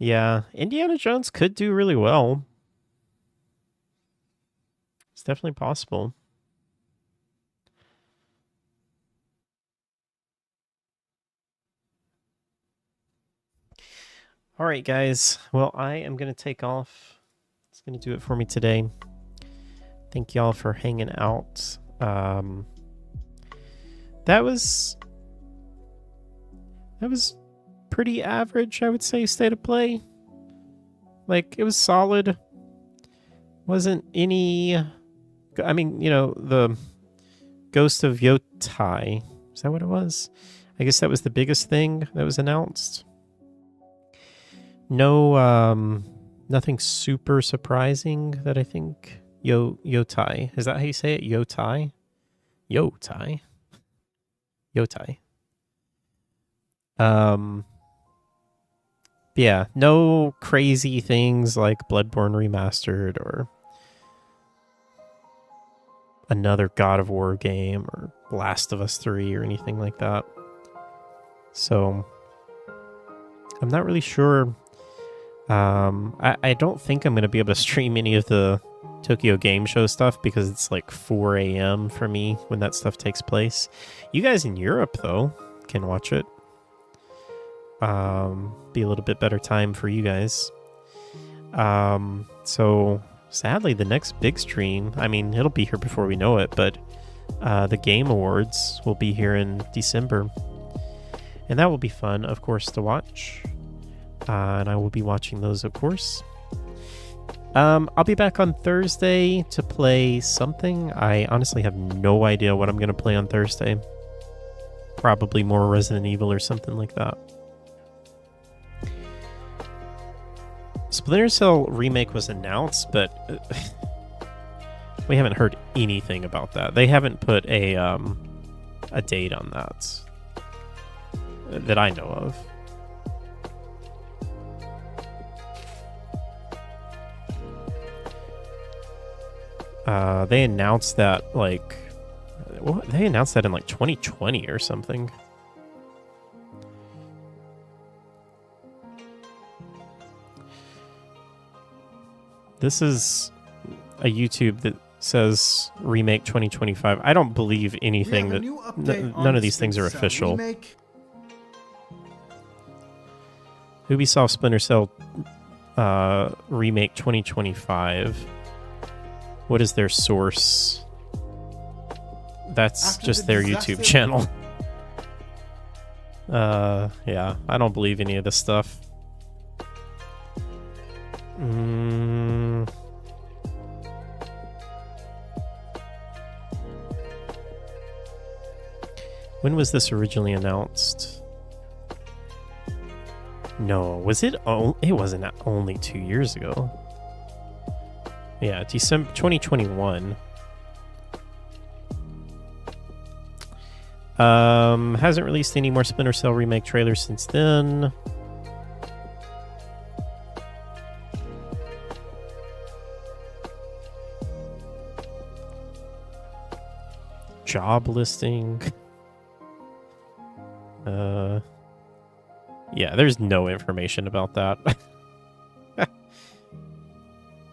S2: Yeah, Indiana Jones could do really well. It's definitely possible. All right, guys. Well, I am going to take off. It's going to do it for me today. Thank y'all for hanging out. That was pretty average, I would say, state of play. Like, it was solid. Wasn't any... I mean, you know, the Ghost of Yotai. Is that what it was? I guess that was the biggest thing that was announced. No, nothing super surprising that I think. Yotai. Is that how you say it? Yotai? Yotai. Yotai. Yeah, no crazy things like Bloodborne Remastered or another God of War game or Last of Us 3 or anything like that. So I'm not really sure. I don't think I'm going to be able to stream any of the Tokyo Game Show stuff because it's like 4 a.m. for me when that stuff takes place. You guys in Europe, though, can watch it. Be a little bit better time for you guys. So sadly, the next big stream, I mean, it'll be here before we know it, but the Game Awards will be here in December. And that will be fun, of course, to watch. And I will be watching those, of course. I'll be back on Thursday to play something. I honestly have no idea what I'm going to play on Thursday. Probably more Resident Evil or something like that. Splinter Cell Remake was announced, but we haven't heard anything about that. They haven't put a date on that I know of. They announced that they announced that in like 2020 or something. This is a YouTube that says remake 2025. I don't believe anything that none of these things are official. Ubisoft Splinter Cell remake 2025. What is their source? That's just their YouTube channel. Yeah, I don't believe any of this stuff. When was this originally announced? No, was it? It wasn't only 2 years ago. Yeah, December 2021. Hasn't released any more Splinter Cell remake trailers since then. Job listing. Yeah, there's no information about that.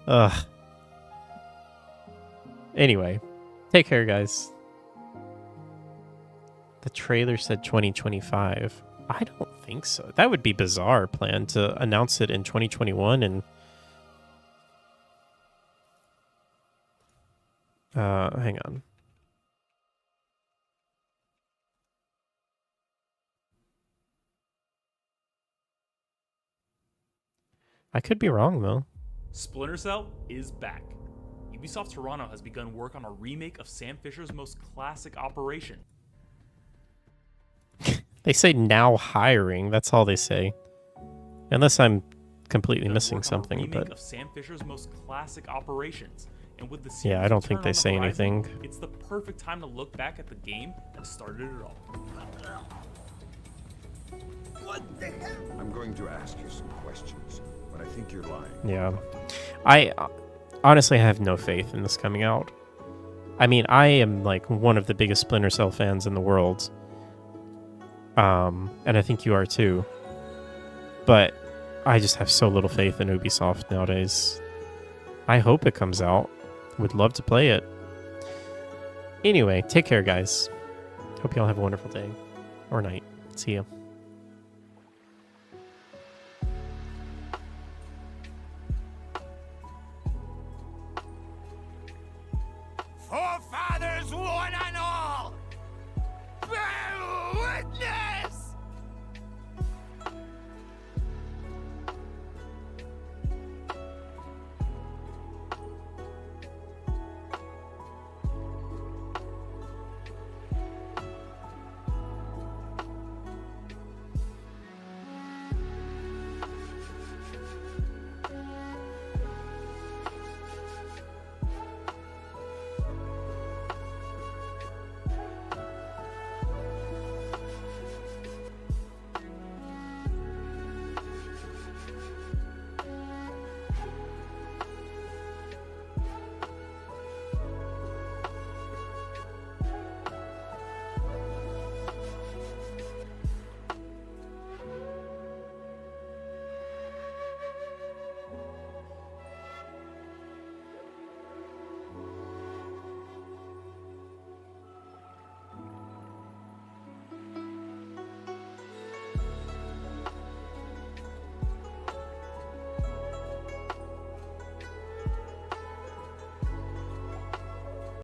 S2: Ugh. Anyway, take care, guys. The trailer said 2025. I don't think so. That would be bizarre plan to announce it in 2021 and hang on. I could be wrong though.
S16: Splinter Cell is back. Ubisoft Toronto has begun work on a remake of Sam Fisher's most classic operation.
S2: They say now hiring. That's all they say. Unless I'm completely missing something, but
S16: of Sam Fisher's most classic operations. And with the
S2: yeah, I don't think they say anything.
S16: It's the perfect time to look back at the game that started it all.
S18: What the hell? I'm going to ask you some questions, but I think you're lying.
S2: Yeah. I honestly have no faith in this coming out. I mean, I am like one of the biggest Splinter Cell fans in the world. And I think you are too. But I just have so little faith in Ubisoft nowadays. I hope it comes out. Would love to play it. Anyway, take care, guys. Hope y'all have a wonderful day. Or night. See ya.
S12: Forefathers, one and all!